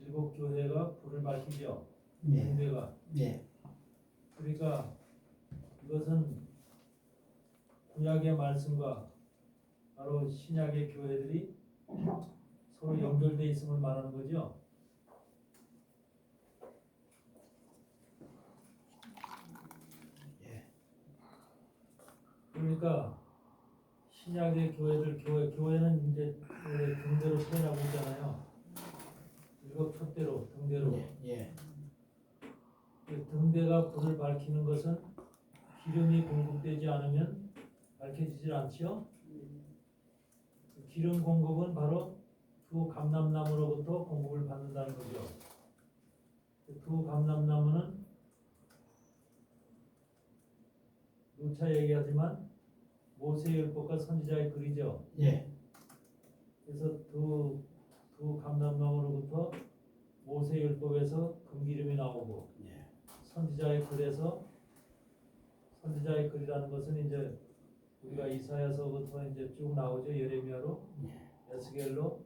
일곱 교회가 불을 밝히죠. 예. 공대가. 예. 그러니까 이것은 구약의 말씀과 바로 신약의 교회들이 서로 연결돼 있음을 말하는 거죠. 예. 그러니까 신약의 교회는 이제 등대로 표현하고 있잖아요. 일곱 촛대로 등대로. 예. 그 등대가 불을 밝히는 것은 기름이 공급되지 않으면 밝혀지질 않죠. 그 기름 공급은 바로 두 감람나무로부터 공급을 받는다는 거죠. 그 두 감람나무는 누차 얘기하지만 모세율법과 선지자의 글이죠. 예. 그래서 두 감람나무로부터 모세율법에서 금기름이 나오고 예. 선지자의 글에서 선지자의 글이라는 것은 이제 우리가 이사야서부터 이제 쭉 나오죠. 예레미야로, 에스겔로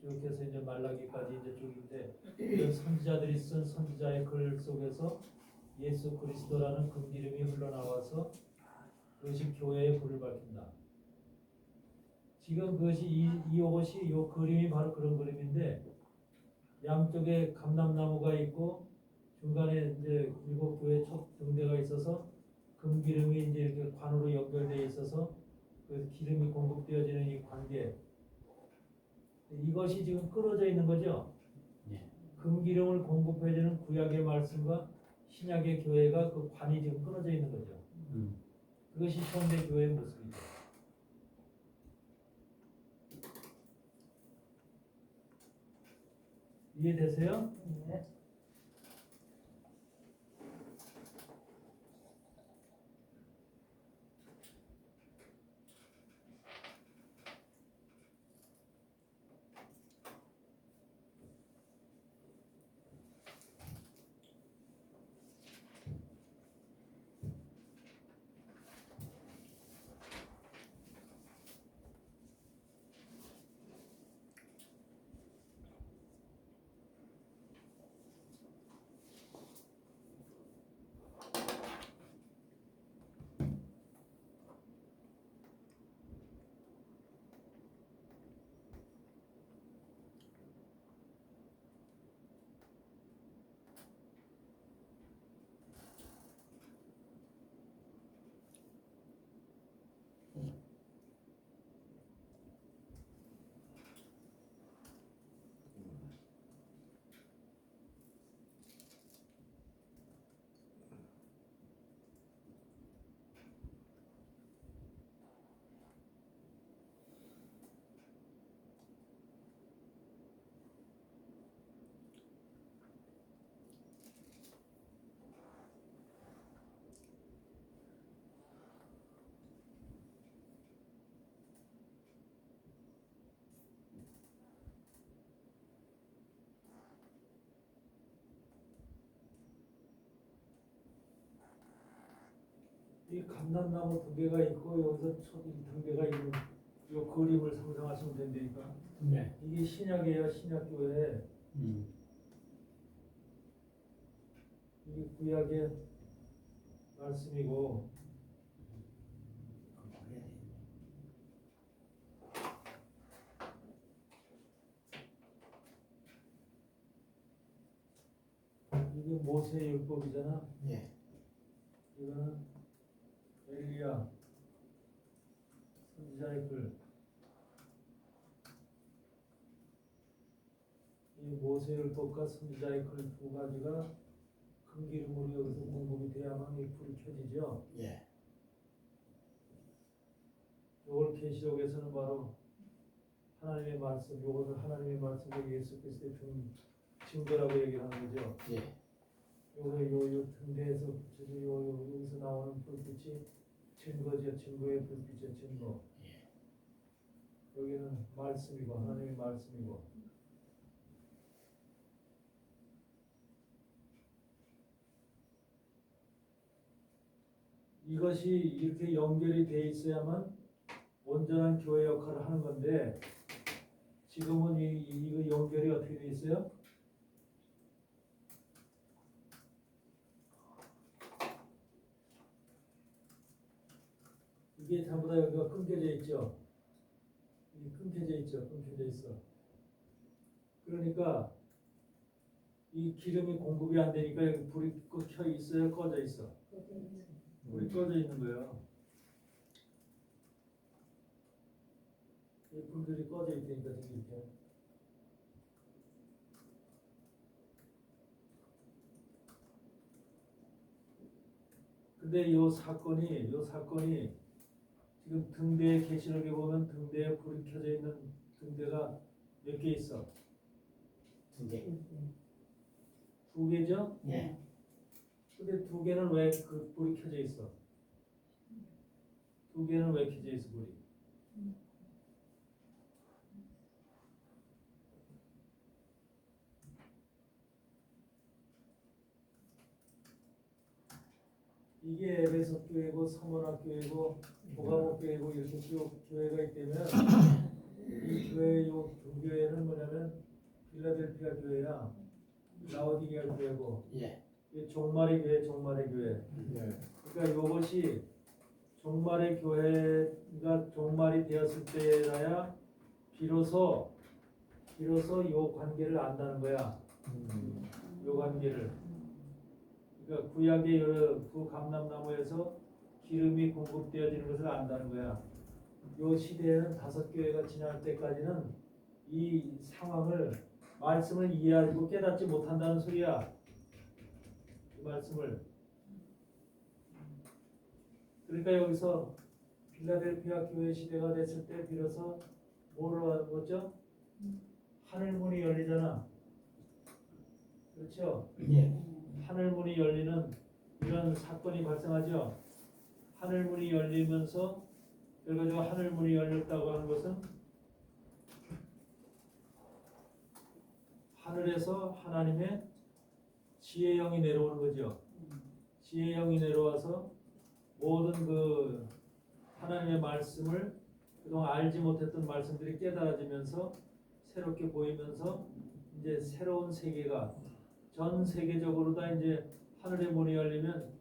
쭉 해서 이제 말라기까지 이제 쭉인데 그 선지자들이 쓴 선지자의 글 속에서 예수 그리스도라는 금기름이 흘러나와서 그것이 교회의 불을 밝힌다. 지금 그것이 이 그림이 바로 그런 그림인데 양쪽에 감람나무가 있고 중간에 이제 일곱 교회 첫 등대가 있어서 금기름이 이제 이렇게 관으로 연결되어 있어서 그 기름이 공급되어지는 이 관계, 이것이 지금 끊어져 있는 거죠. 예. 금기름을 공급해주는 구약의 말씀과 신약의 교회가 그 관이 지금 끊어져 있는 거죠. 그것이 현대 교회의 모습이죠. 이해되세요? 네. 이 감람나무 두 개가 있고 여기서 두 개가 있는 이 그림을 상상하시면 된다니까. 네. 이게 신약이에요, 신약교회. 이게 구약의 말씀이고, 이게 모세의 율법이잖아. 예. 이거는 엘리야 선지자의 글. 이 모세의 율법과 선지자의 글 두 가지가 금기름으로 여기서 공급이 돼야만 이 불이 켜지죠. 예. 이걸 계시록에서는 바로 하나님의 말씀, 이것을 하나님의 말씀과 예수 그리스도의 증거라고 얘기를 하는 거죠. 예. 요 등대에서 붙여서 여기서 나오는 불빛이 증거죠. 증거의 불빛의 증거. 예. 여기는 말씀이고 하나님의 말씀이고. 이것이 이렇게 연결이 돼 있어야만 온전한 교회 역할을 하는 건데, 지금은 이거 연결이 어떻게 돼 있어요? 이게 전부 다 여기가 끊겨져 있죠. 이게 끊겨져 있죠. 끊겨져 있어. 그러니까 이 기름이 공급이 안 되니까 여기 불이 켜 있어요, 꺼져 있어. 불이 꺼져 있는 거예요. 이 불들이 꺼져 있으니까 지금 이렇게. 근데 이 사건이 지금 등대에 계시록에 보면 등대에 불이 켜져 있는 등대가 몇 개 있어? 두 개. 두 개죠? 예. 근데 두 개는 왜 그 불이 켜져 있어? 두 개는 왜 켜져 있어 불이? 이게 에베소 교회고 서머나 교회고 보가모 교회고 이렇게 쭉 교회가 있다면 이 교회 요 교회는 뭐냐면 필라델피아 교회야, 라오디게아 교회고, 예. 이 종말의 교회, 종말의 교회. 그러니까 이것이 종말의 교회가 종말이 되었을 때라야 비로소 요 관계를 안다는 거야. 요 관계를. 그러니까 구약의 여러 두 감람나무에서 기름이 공급되어지는 것을 안다는 거야. 요 시대에는 5교회가 지날 때까지는 이 상황을 말씀을 이해하고 깨닫지 못한다는 소리야. 이 말씀을. 그러니까 여기서 필라델피아 교회 시대가 됐을 때 비로소 뭐로 하는 거죠? 하늘 문이 열리잖아. 그렇죠? 예. 하늘 문이 열리는 이런 사건이 발생하죠. 하늘 문이 열리면서 결과적으로 하늘 문이 열렸다고 하는 것은 하늘에서 하나님의 지혜의 영이 내려오는 거죠. 지혜의 영이 내려와서 모든 그 하나님의 말씀을 그동안 알지 못했던 말씀들이 깨달아지면서 새롭게 보이면서 이제 새로운 세계가 전 세계적으로 다 이제 하늘의 문이 열리면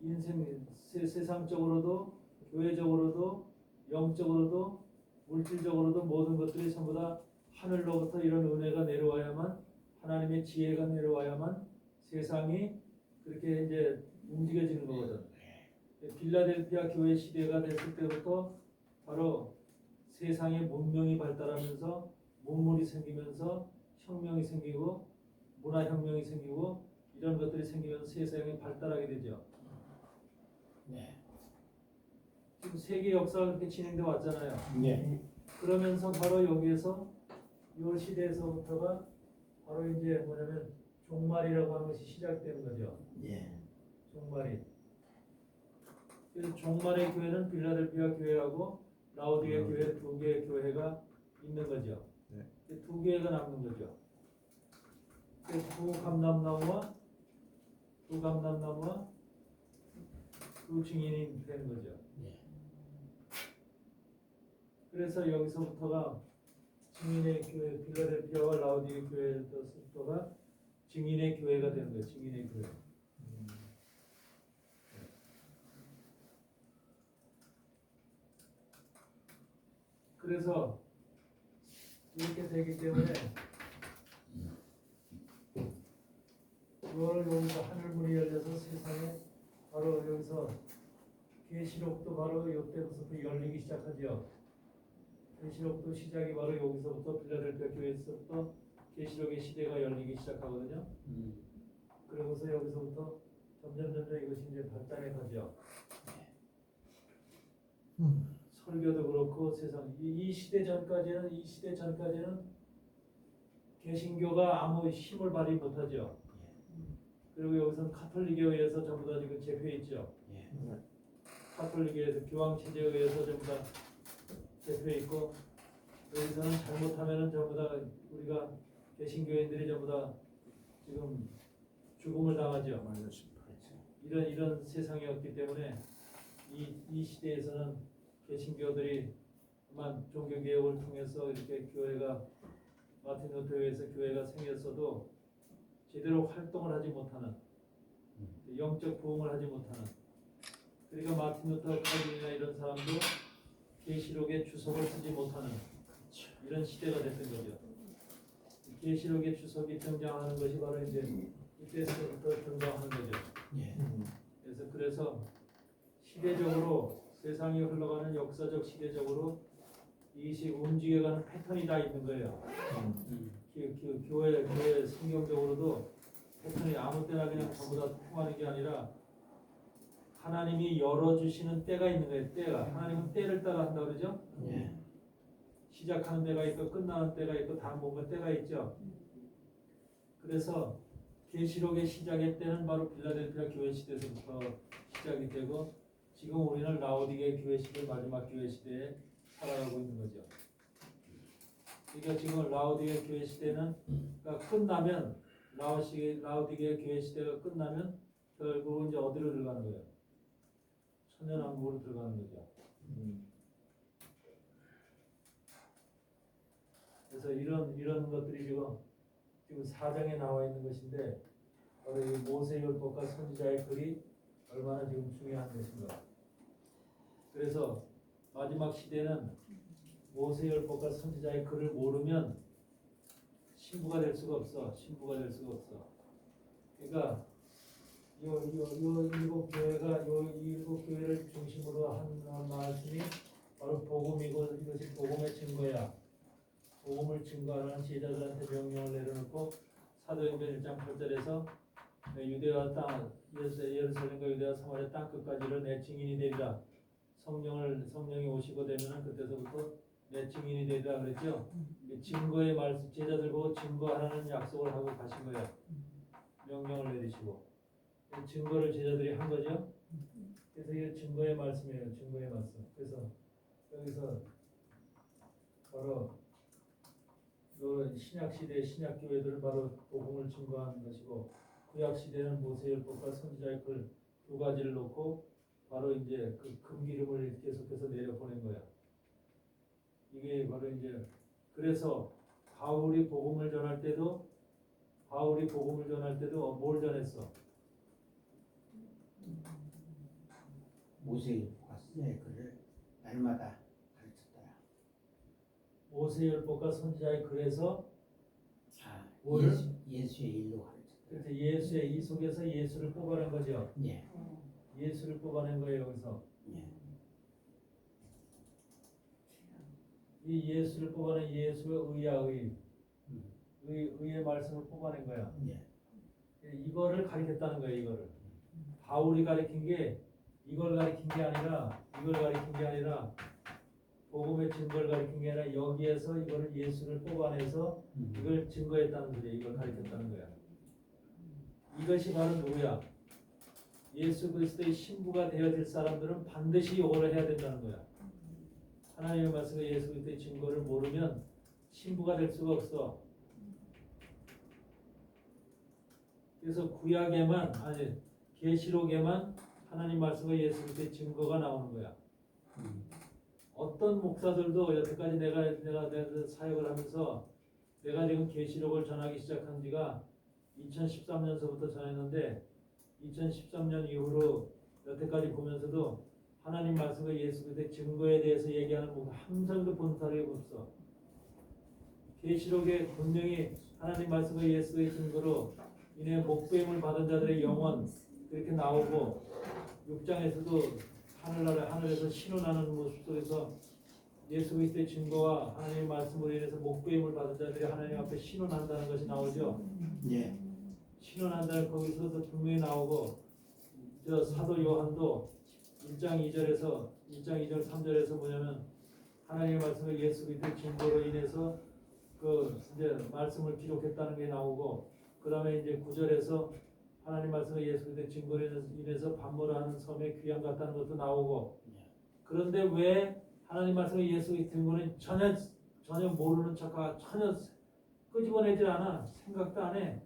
인생 세상적으로도 교회적으로도 영적으로도 물질적으로도 모든 것들이 전부 다 하늘로부터 이런 은혜가 내려와야만 하나님의 지혜가 내려와야만 세상이 그렇게 이제 움직여지는 거거든. 빌라델피아 교회 시대가 됐을 때부터 바로 세상의 문명이 발달하면서 문물이 생기면서 혁명이 생기고 문화혁명이 생기고 이런 것들이 생기면서 세상이 발달하게 되죠. 네. 지금 세계 역사가 그렇게 진행돼 왔잖아요. 네. 그러면서 바로 여기에서 이 시대에서부터가 바로 이제 뭐냐면 종말이라고 하는 것이 시작되는 거죠. 예. 종말이. 그래서 종말의 교회는 빌라델피아 교회하고 라오디게 교회 두 개의 교회가 있는 거죠. 네. 두 개가 남는 거죠. 두 감람나무와 두 증인이 되는 거죠. 예. 그래서 여기서부터가 증인의 교회, 빌라델피아와 라오디게 교회부터가 증인의 교회가 되는 거예요. 증인의 교회. 그래서 이렇게 되기 때문에 그거를 여기서 하늘문이 열려서 세상에 바로 여기서 계시록도 바로 이때부터 열리기 시작하죠. 계시록도 시작이 바로 여기서부터 빌라델피아 교회에서부터 계시록의 시대가 열리기 시작하거든요. 그러고서 여기서부터 점점 이것이 이제 발달해 가죠. 설교도 그렇고 세상 이 시대 전까지는 개신교가 아무 힘을 발휘 못하죠. 그리고 여기서는 카톨릭에 의해서 전부 다 지금 제패 있죠. 예. 카톨릭에 의해서 교황 체제에 의해서 전부 다 제패 있고 여기서는 잘못하면은 전부 다 우리가 개신교인들이 전부 다 지금 죽음을 당하죠. 그렇죠. 이런 세상이었기 때문에 이 시대에서는 개신교들이 만 종교개혁을 통해서 이렇게 교회가 마틴 루터에 의해서 교회가 생겼어도 제대로 활동을 하지 못하는 영적 부흥을 하지 못하는 그러니까 마틴 루터 칼빈이나 이런 사람도 계시록의 주석을 쓰지 못하는 이런 시대가 됐던 거죠. 계시록의 주석이 등장하는 것이 바로 이제 이때부터 등장하는 거죠. 예. 그래서 시대적으로 세상이 흘러가는 역사적 시대적으로 이것이 움직여가는 패턴이 다 있는 거예요. 교회 성경적으로도 패턴이 아무 때나 그냥 전부 다 통하는 게 아니라 하나님이 열어주시는 때가 있는 거예요. 때가 하나님은 때를 따라 한다 그러죠. 예. 시작하는 때가 있고 끝나는 때가 있고 다 뭔가 때가 있죠. 그래서 계시록의 시작의 때는 바로 빌라델피아 교회 시대에서부터 시작이 되고 지금 우리는 라오디게 교회 시대 마지막 교회 시대에 살아가고 있는 거죠. 그러니까 지금 라오디게 교회 시대는 그러니까 끝나면 라오디게 교회 시대가 끝나면 결국은 이제 어디로 들어가는 거예요? 천년왕국으로 들어가는 거죠. 그래서 이런 것들이 지금 4장에 나와 있는 것인데 바로 이 모세율법과 선지자의 글이 얼마나 지금 중요한 것인가. 그래서 마지막 시대는 모세율법과 선지자의 글을 모르면 신부가 될 수가 없어. 그러니까 요 일곱 교회가 요 일곱 교회를 중심으로 한 말씀이 바로 복음이고 이것이 복음의 증거야. 복음을 증거하는 제자들한테 명령을 내려놓고 사도행전 1장 8절에서 유대와 땅 예루살렘과 유대와 사마리아 땅 끝까지를 내 증인이 되리라. 성령이 오시고 되면은 그때서부터 내 증인이 되리라 그랬죠. 증거의 말씀 제자들 보고 증거하라는 약속을 하고 가신 거예요. 명령을 내리시고 증거를 제자들이 한 거죠. 그래서 이게 증거의 말씀이에요. 증거의 말씀. 그래서 여기서 바로 그 신약 시대 신약 교회들은 바로 복음을 증거하는 것이고 구약 시대는 모세율법과 선지자의 글 두 가지를 놓고 바로 이제 그 금기름을 계속해서 내려 보낸 거야. 이게 바로 이제 그래서 바울이 복음을 전할 때도 뭘 전했어? 모세율법과 선지자의 글을 날마다 가르쳤다. 모세율법과 선지자의 글에서 뭘? 예수의 일로 가르쳤다. 그래서 예수의 이 속에서 예수를 뽑아낸 거죠. 예. 예수를 뽑아낸 거예요. 여기서 예. 이 예수를 뽑아낸 예수의 의의 음. 의의 말씀을 뽑아낸 거야. 예. 이거를 가리켰다는 거예요. 이거를 바울이 가리킨 게 이걸 가리킨 게 아니라 복음의 증거를 가리킨 게 아니라 여기에서 이거를 예수를 뽑아내서 이걸 증거했다는 소리야. 이걸 가리켰다는 거야. 이것이 바로 누구야? 예수 그리스도의 신부가 되어질 사람들은 반드시 이거를 해야 된다는 거야. 하나님의 말씀과 예수 그리스도의 증거를 모르면 신부가 될 수가 없어. 그래서 구약에만 아니 계시록에만 하나님 말씀과 예수 그리스도의 증거가 나오는 거야. 어떤 목사들도 여태까지 내가 사역을 하면서 내가 지금 계시록을 전하기 시작한 지가 2013년서부터 전했는데 2013년 이후로 여태까지 보면서도 하나님 말씀과 예수 그리스도의 증거에 대해서 얘기하는 목사 한 사람도 본 사람이 없어. 계시록에 분명히 하나님 말씀과 예수의 증거로 이내 목배임을 받은 자들의 영혼 그렇게 나오고 6장에서도 하늘에서 신원하는 모습 속에서 예수 그리스도의 증거와 하나님의 말씀으로 인해서 목배임을 받은 자들이 하나님 앞에 신원한다는 것이 나오죠. 예. 신원한다는 거기서도 분명히 나오고 저 사도 요한도 1장 2절 3절에서 뭐냐면 하나님의 말씀을 예수 그리스도의 증거로 인해서 그 이제 말씀을 기록했다는 게 나오고 그 다음에 이제 9절에서 하나님 말씀을 예수 그리스도의 증거로 인해서 반모라는 섬에 귀양 같다는 것도 나오고 그런데 왜 하나님 말씀을 예수 그리스도의 증거는 전혀 모르는 척하고 전혀 끄집어내질 않아. 생각도 안 해.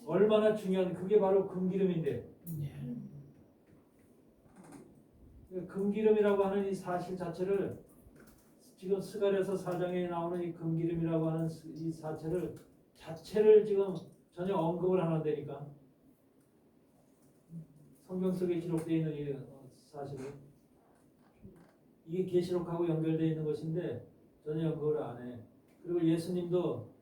얼마나 중요한 그게 바로 금기름인데 금기름이라고 하는 이 사실 자체를 지금 스가랴서 4장에 나오는 이 금기름이라고 하는 이 자체를 지금 전혀 언급을 안 한다니까. 성경 속에 기록되어 있는 이 사실을 이게 계시록하고 연결되어 있는 것인데 전혀 그걸 안 해. 그리고 예수님도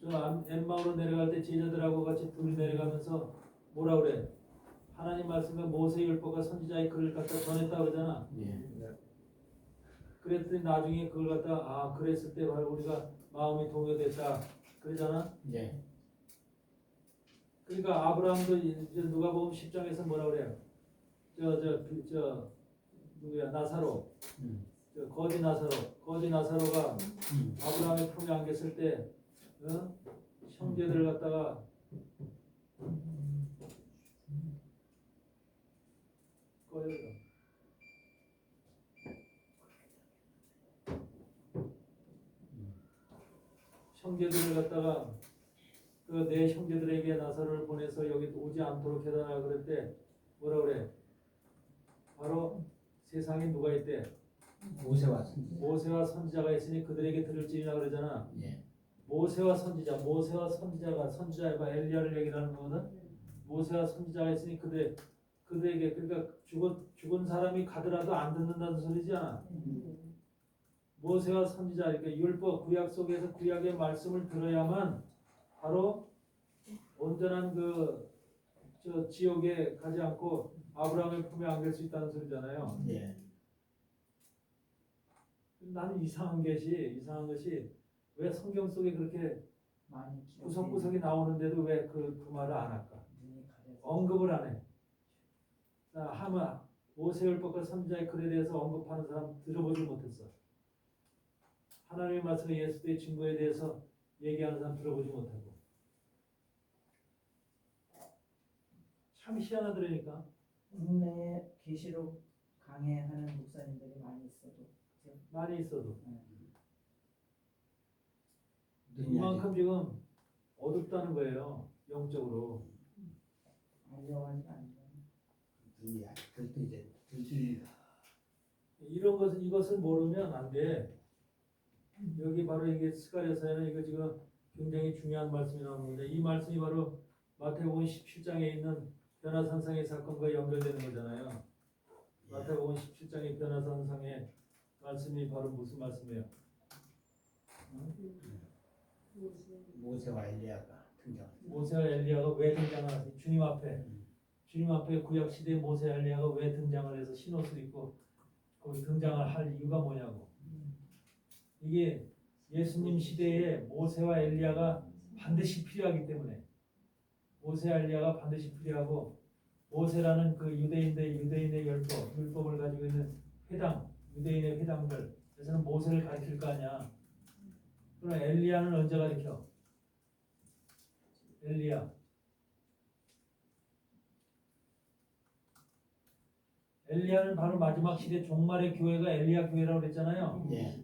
저 엠마오로 내려갈 때 제자들하고 같이 둘이 내려가면서 뭐라 그래? 하나님 말씀과 모세율법과 선지자의 글을 갖다 전했다 그러잖아. 예. 그랬더니 나중에 그걸 갖다 그랬을 때 바로 우리가 마음이 동요됐다 그러잖아. 예. 그러니까 아브라함도 이제 누가복음 10장에서 뭐라 그래요? 저 누구야? 나사로. 저 거지 나사로가 아브라함의 품에 안겼을 때 형제들을 갖다가 꺼요. 형제들을 갖다가 그 내 형제들에게 나사로를 보내서 여기 오지 않도록 해달라 그럴 때 뭐라 그래? 바로 세상에 누가 있대? 모세와 선지자가 있으니 그들에게 들을지니라 그러잖아. 예. 모세와 선지자가 엘리야를 얘기하는 거거든. 모세와 선지자가 있으니 그들에게 그러니까 죽은 사람이 가더라도 안 듣는다는 소리잖아. 모세와 선지자 그러니까 율법 구약 속에서 구약의 말씀을 들어야만 바로 온 온전한 저 지옥에 가지 않고 아브라함의 품에 안길 수 있다는 소리잖아요. 예. 나는 이상한 것이 왜 성경 속에 그렇게 많이 구석구석이 나오는데도 왜 그 말을 안 할까? 눈이 가려서 언급을 안 해. 자, 하마 모세율법과 선지자의 글에 대해서 언급하는 사람 들어보지 못했어. 하나님의 말씀의 예수의 증거에 대해서 얘기하는 사람 들어보지 못하고. 참 희한하더라니까. 국내에 계시록 강해하는 목사님들이 많이 있어도 많이 있어도 눈이 이만큼 지금 어둡다는 거예요. 영적으로. 알려하지 않는 눈이 아직도 이제 들리다. 이것을 모르면 안 돼. 여기 바로 이게 스가랴서에는 이거 지금 굉장히 중요한 말씀이 나오는데 이 말씀이 바로 마태복음 17장에 있는 변화산상의 사건과 연결되는 거잖아요. 마태복음 17장의 변화산상의 말씀이 바로 무슨 말씀이에요? 모세와 엘리야가 등장합니다. 모세와 엘리야가 왜 등장하지? 주님 앞에 구약 시대 모세 엘리야가 왜 등장을 해서 흰옷을 입고 거기 등장을 할 이유가 뭐냐고. 이게 예수님 시대에 모세와 엘리야가 반드시 필요하기 때문에 모세와 엘리야가 반드시 필요하고 모세라는 그 유대인의 율법을 가지고 있는 회당, 유대인의 회당들 그래서는 모세를 가르칠 거 아니야. 그럼 엘리야는 언제 가르쳐? 엘리야는 바로 마지막 시대 종말의 교회가 엘리야 교회라고 그랬잖아요. 예.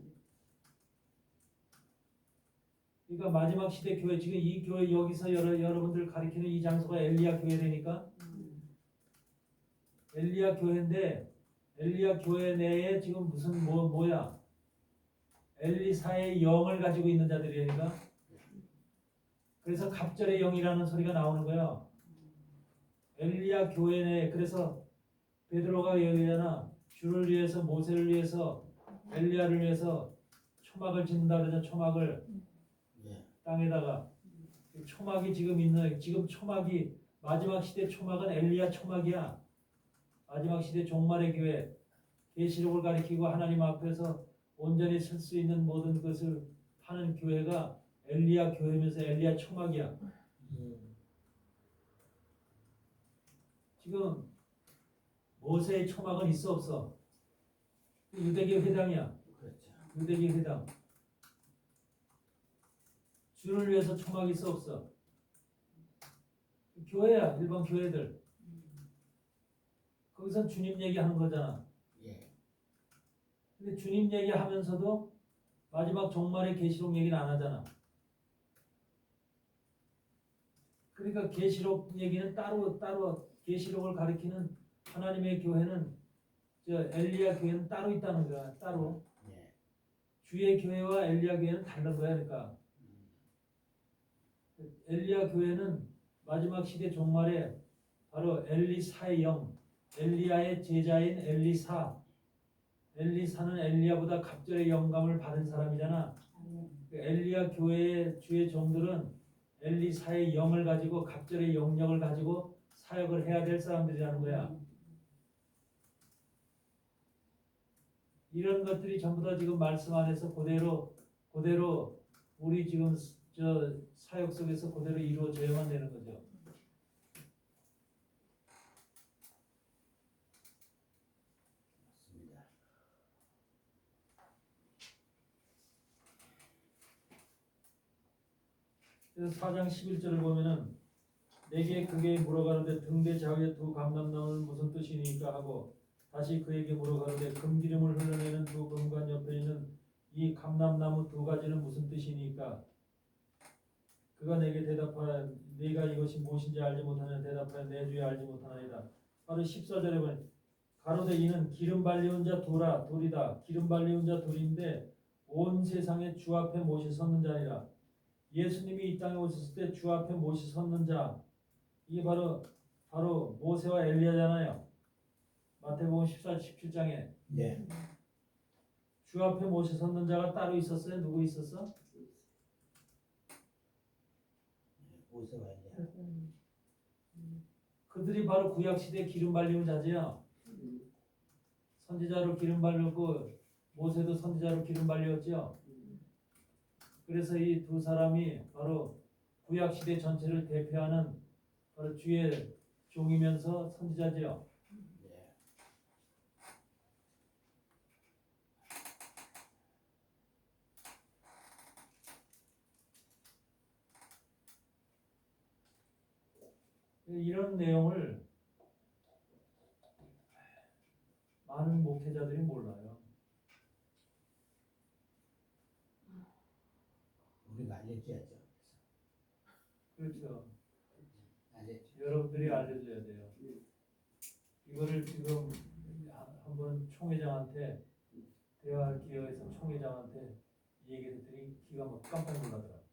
그러니까 마지막 시대 교회 지금 이 교회 여기서 여러분들 가리키는 이 장소가 엘리야 교회라니까. 엘리야 교회인데 엘리야 교회 내에 지금 무슨 뭐야? 엘리사의 영을 가지고 있는 자들이니까. 그래서 갑절의 영이라는 소리가 나오는 거야. 엘리야 교회 내에 그래서 베드로가 얘기하잖아. 주를 위해서 모세를 위해서 엘리야를 위해서 초막을 짓는다 그러잖아. 초막을 예. 땅에다가 초막이 지금 초막이 마지막 시대 초막은 엘리야 초막이야. 마지막 시대 종말의 교회 계시록을 가리키고 하나님 앞에서 온전히 설 수 있는 모든 것을 하는 교회가 엘리야 교회면서 엘리야 초막이야. 지금 모세의 초막은 있어 없어? 유대교 회당이야. 그렇죠. 유대교 회당. 주를 위해서 초막이 있어 없어? 교회야. 일반 교회들. 거기서 주님 얘기하는 거잖아. 예. 근데 주님 얘기하면서도 마지막 종말의 계시록 얘기는 안 하잖아. 그러니까 계시록 얘기는 따로 계시록을 가리키는 하나님의 교회는 엘리야 교회는 따로 있다는 거야. 따로. 예. 주의 교회와 엘리야 교회는 다른 거야. 그러니까 엘리야 교회는 마지막 시대 종말에 바로 엘리사의 영, 엘리야의 제자인 엘리사는 엘리야보다 갑절의 영감을 받은 사람이잖아. 엘리야 교회의 주의 종들은 엘리사의 영을 가지고 갑절의 영역을 가지고 사역을 해야 될 사람들이라는 거야. 이런 것들이 전부 다 지금 말씀 안에서 그대로 우리 지금 저 사역 속에서 그대로 이루어져야만 되는 거죠. 맞습니다. 그래서 4장 11절을 보면은 내게 그게 물어가는데 등대 좌우에 두 감람나무는 무슨 뜻이니까 하고 다시 그에게 물어가는데 금기름을 흘러내는 두 금관 옆에 있는 이 감람나무 두 가지는 무슨 뜻이니까 그가 내게 대답하라 네가 이것이 무엇인지 알지 못하냐 대답하여 내 주에 알지 못하나이다. 바로 14절에 보면 가로되 이는 기름 발리운 자 돌이다. 기름 발리운 자 돌인데 온 세상에 주 앞에 못이 섰는 자니라. 예수님이 이 땅에 오셨을 때 주 앞에 못이 섰는 자 이게 바로 모세와 엘리야잖아요. 마태복음 17장에 예. 주 앞에 못이 섰는 자가 따로 있었어요? 누구 있었어? 모세와 엘리야. 그들이 바로 구약 시대 기름 발리는 자제야. 선지자로 기름 발렸고 모세도 선지자로 기름 발렸죠. 그래서 이 두 사람이 바로 구약 시대 전체를 대표하는 바로 주의 종이면서 선지자지요. 네. 이런 내용을 많은 목회자들이 몰라요. 우리가 알려줘야죠. 그렇죠. 알려줘. 여러분들이 알려줘야 돼요. 이거를 지금 한번 총회장한테 대화할 기회에서 총회장한테 얘기했더니 기가 막 깜짝 놀라더라고요.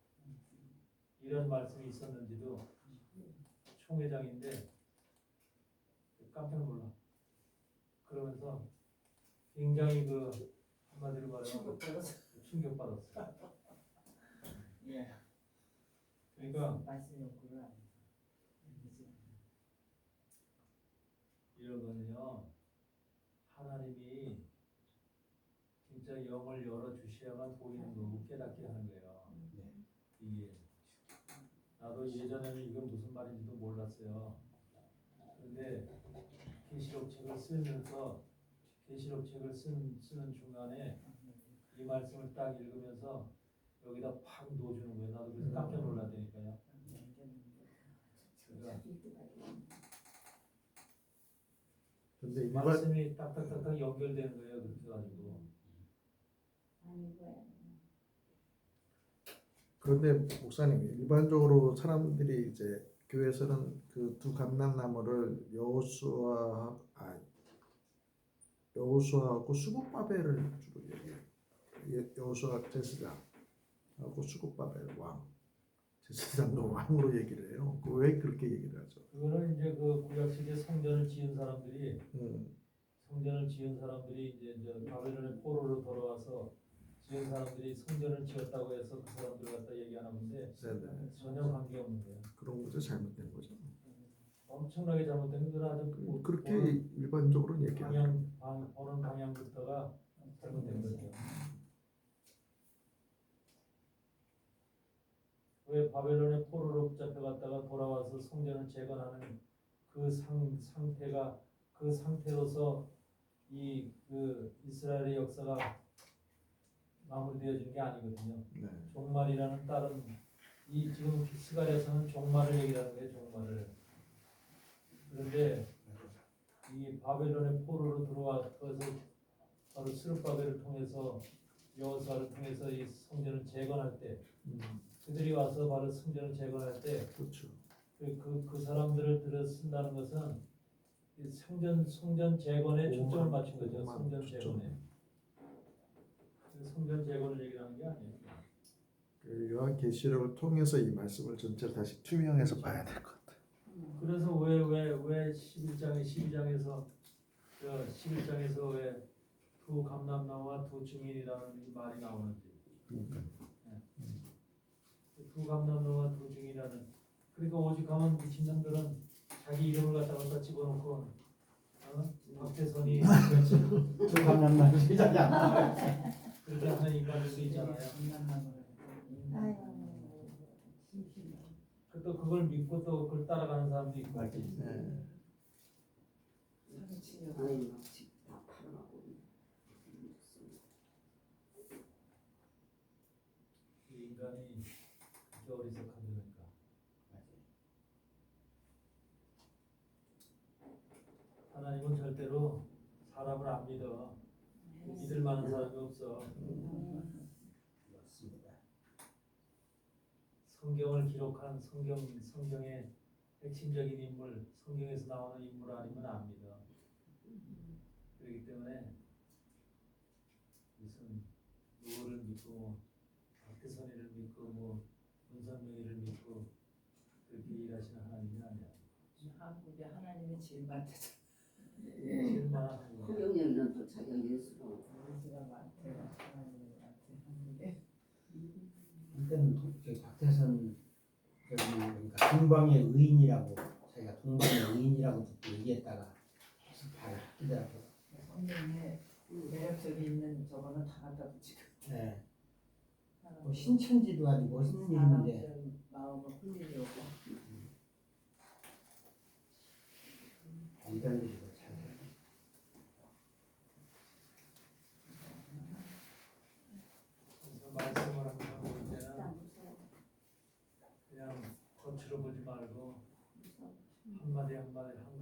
이런 말씀이 있었는지도 총회장인데 깜짝 놀라. 그러면서 굉장히 그 한마디로 말하면 충격받았어요. 예. 그러니까 말씀이 없구나. 이런 거는요, 하나님이 진짜 영을 열어 주셔야만 보이는 거고 깨닫게 하는 거예요. 네. 이게 나도 예전에는 이건 무슨 말인지도 몰랐어요. 그런데 계시록 책을 쓰면서 계시록 책을 쓰는 중간에 이 말씀을 딱 읽으면서 여기다 팍 놓아주는 거예요. 나도 그래서 깜짝 놀랐다니까요. 그러니까 근데 일반 말씀이 딱딱딱딱 연결되는 거예요. 그렇게 가지고. 그런데 목사님 일반적으로 사람들이 이제 교회에서는 그 두 감람나무를 여호수아하고 수굽바벨을 주로 얘기해요. 여호수아 제사장하고 수굽바벨 왕 제사장과 왕으로 얘기를 해요. 왜 그렇게 얘기를 하죠? 그거는 이제 그 구약 시대 성전을 지은 사람들이 음, 이제 바벨론의 포로로 돌아와서 지은 사람들이 성전을 지었다고 해서 그 사람들 갖다 얘기하나 본데 네네. 전혀 관계 없는 거예요. 그런 거죠. 잘못된 거죠. 엄청나게 잘못된 건 아주 그렇게 일반적으로 얘기하죠. 보는 방향부터가 잘못된 거죠. 왜 바벨론의 포로로 붙잡혀갔다가 돌아와서 성전을 재건하는 그 상태가 그 상태로서 그 이스라엘의 역사가 마무리되어진 게 아니거든요. 네. 종말이라는 다른 이 지금 스가랴서는 종말을 얘기하는 거예요. 종말을. 그런데 이 바벨론의 포로로 들어와서 바로 스룹바벨을 통해서 여호수아를 통해서 이 성전을 재건할 때 그들이 와서 바로 성전을 재건할 때 그렇죠. 그 사람들을 들어 쓴다는 것은 이 성전 재건에 초점을 맞춘 거죠. 성전 재건에. 성전 재건을 얘기하는 게 아니에요. 그 요한계시록을 통해서 이 말씀을 전체를 다시 투명해서 봐야 될 것 같아요. 그래서 왜 12장에서 왜 두 감람나무와 두 증인이라는 말이 나오는지. 두 감람나무와 두 증인이라는 그러니까 오직하면 미친놈들은 자기 이름을 갖다 집어넣고 박태선이 두 감람나무 제사장. 그렇게 하는 인간들도 있잖아요. 또 그걸 믿고 또 그걸 따라가는 사람도 있고. 네. 이 인간이 그렇게 어리석하니까. 하나님은 절대로 사람을 안 믿어. 믿을 만한 사람이 없어. 맞습니다. 성경을 기록한 성경의 핵심적인 인물, 성경에서 나오는 인물 아니면 안 믿어. 그렇기 때문에 무슨 누구를 믿고 박태선이를 믿고 문선명이를 믿고 그렇게 일하시는 하나님이 아니야. 한국에 하나님이 제일 많대잖아. 제일 많은 하나님. 허경영은 또 자기가 예수로 예수가 많대요. 하나님이 많대 한국에. 이때는 박태선 그러니까 동방의 의인이라고 자기가 동방의 의인이라고 듣고 얘기했다가 계속 잘 하더라고요. 선생님의 매력적이 있는 저거는 다 갖다 붙이고. 네. 뭐 신천지도 아주 멋있는 이름인데 사람들 마음을 흘리려고. 이단들이도 잘 해요. 그래서 말씀을 하고 볼 때는 일단 무서워. 그냥 거칠어 보지 말고 무서워. 한마디 한마디 한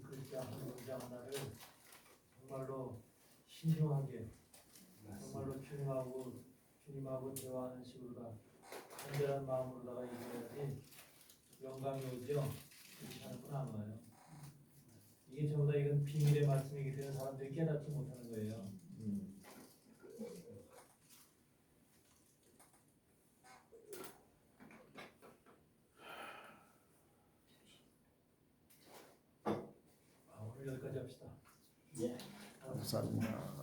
글자 한 문장 하나를 정말로 신중하게 정말로 주님하고 대화하는 식으로다 간절한 마음으로다가 얘기해야지 영감이 오죠. 그렇지 않고는 안 와요. 이게 전부 다 이건 비밀의 말씀이기 때문에 사람들이 깨닫지 못하는 거예요. 오늘 여기까지 합시다. 예. 감사합니다.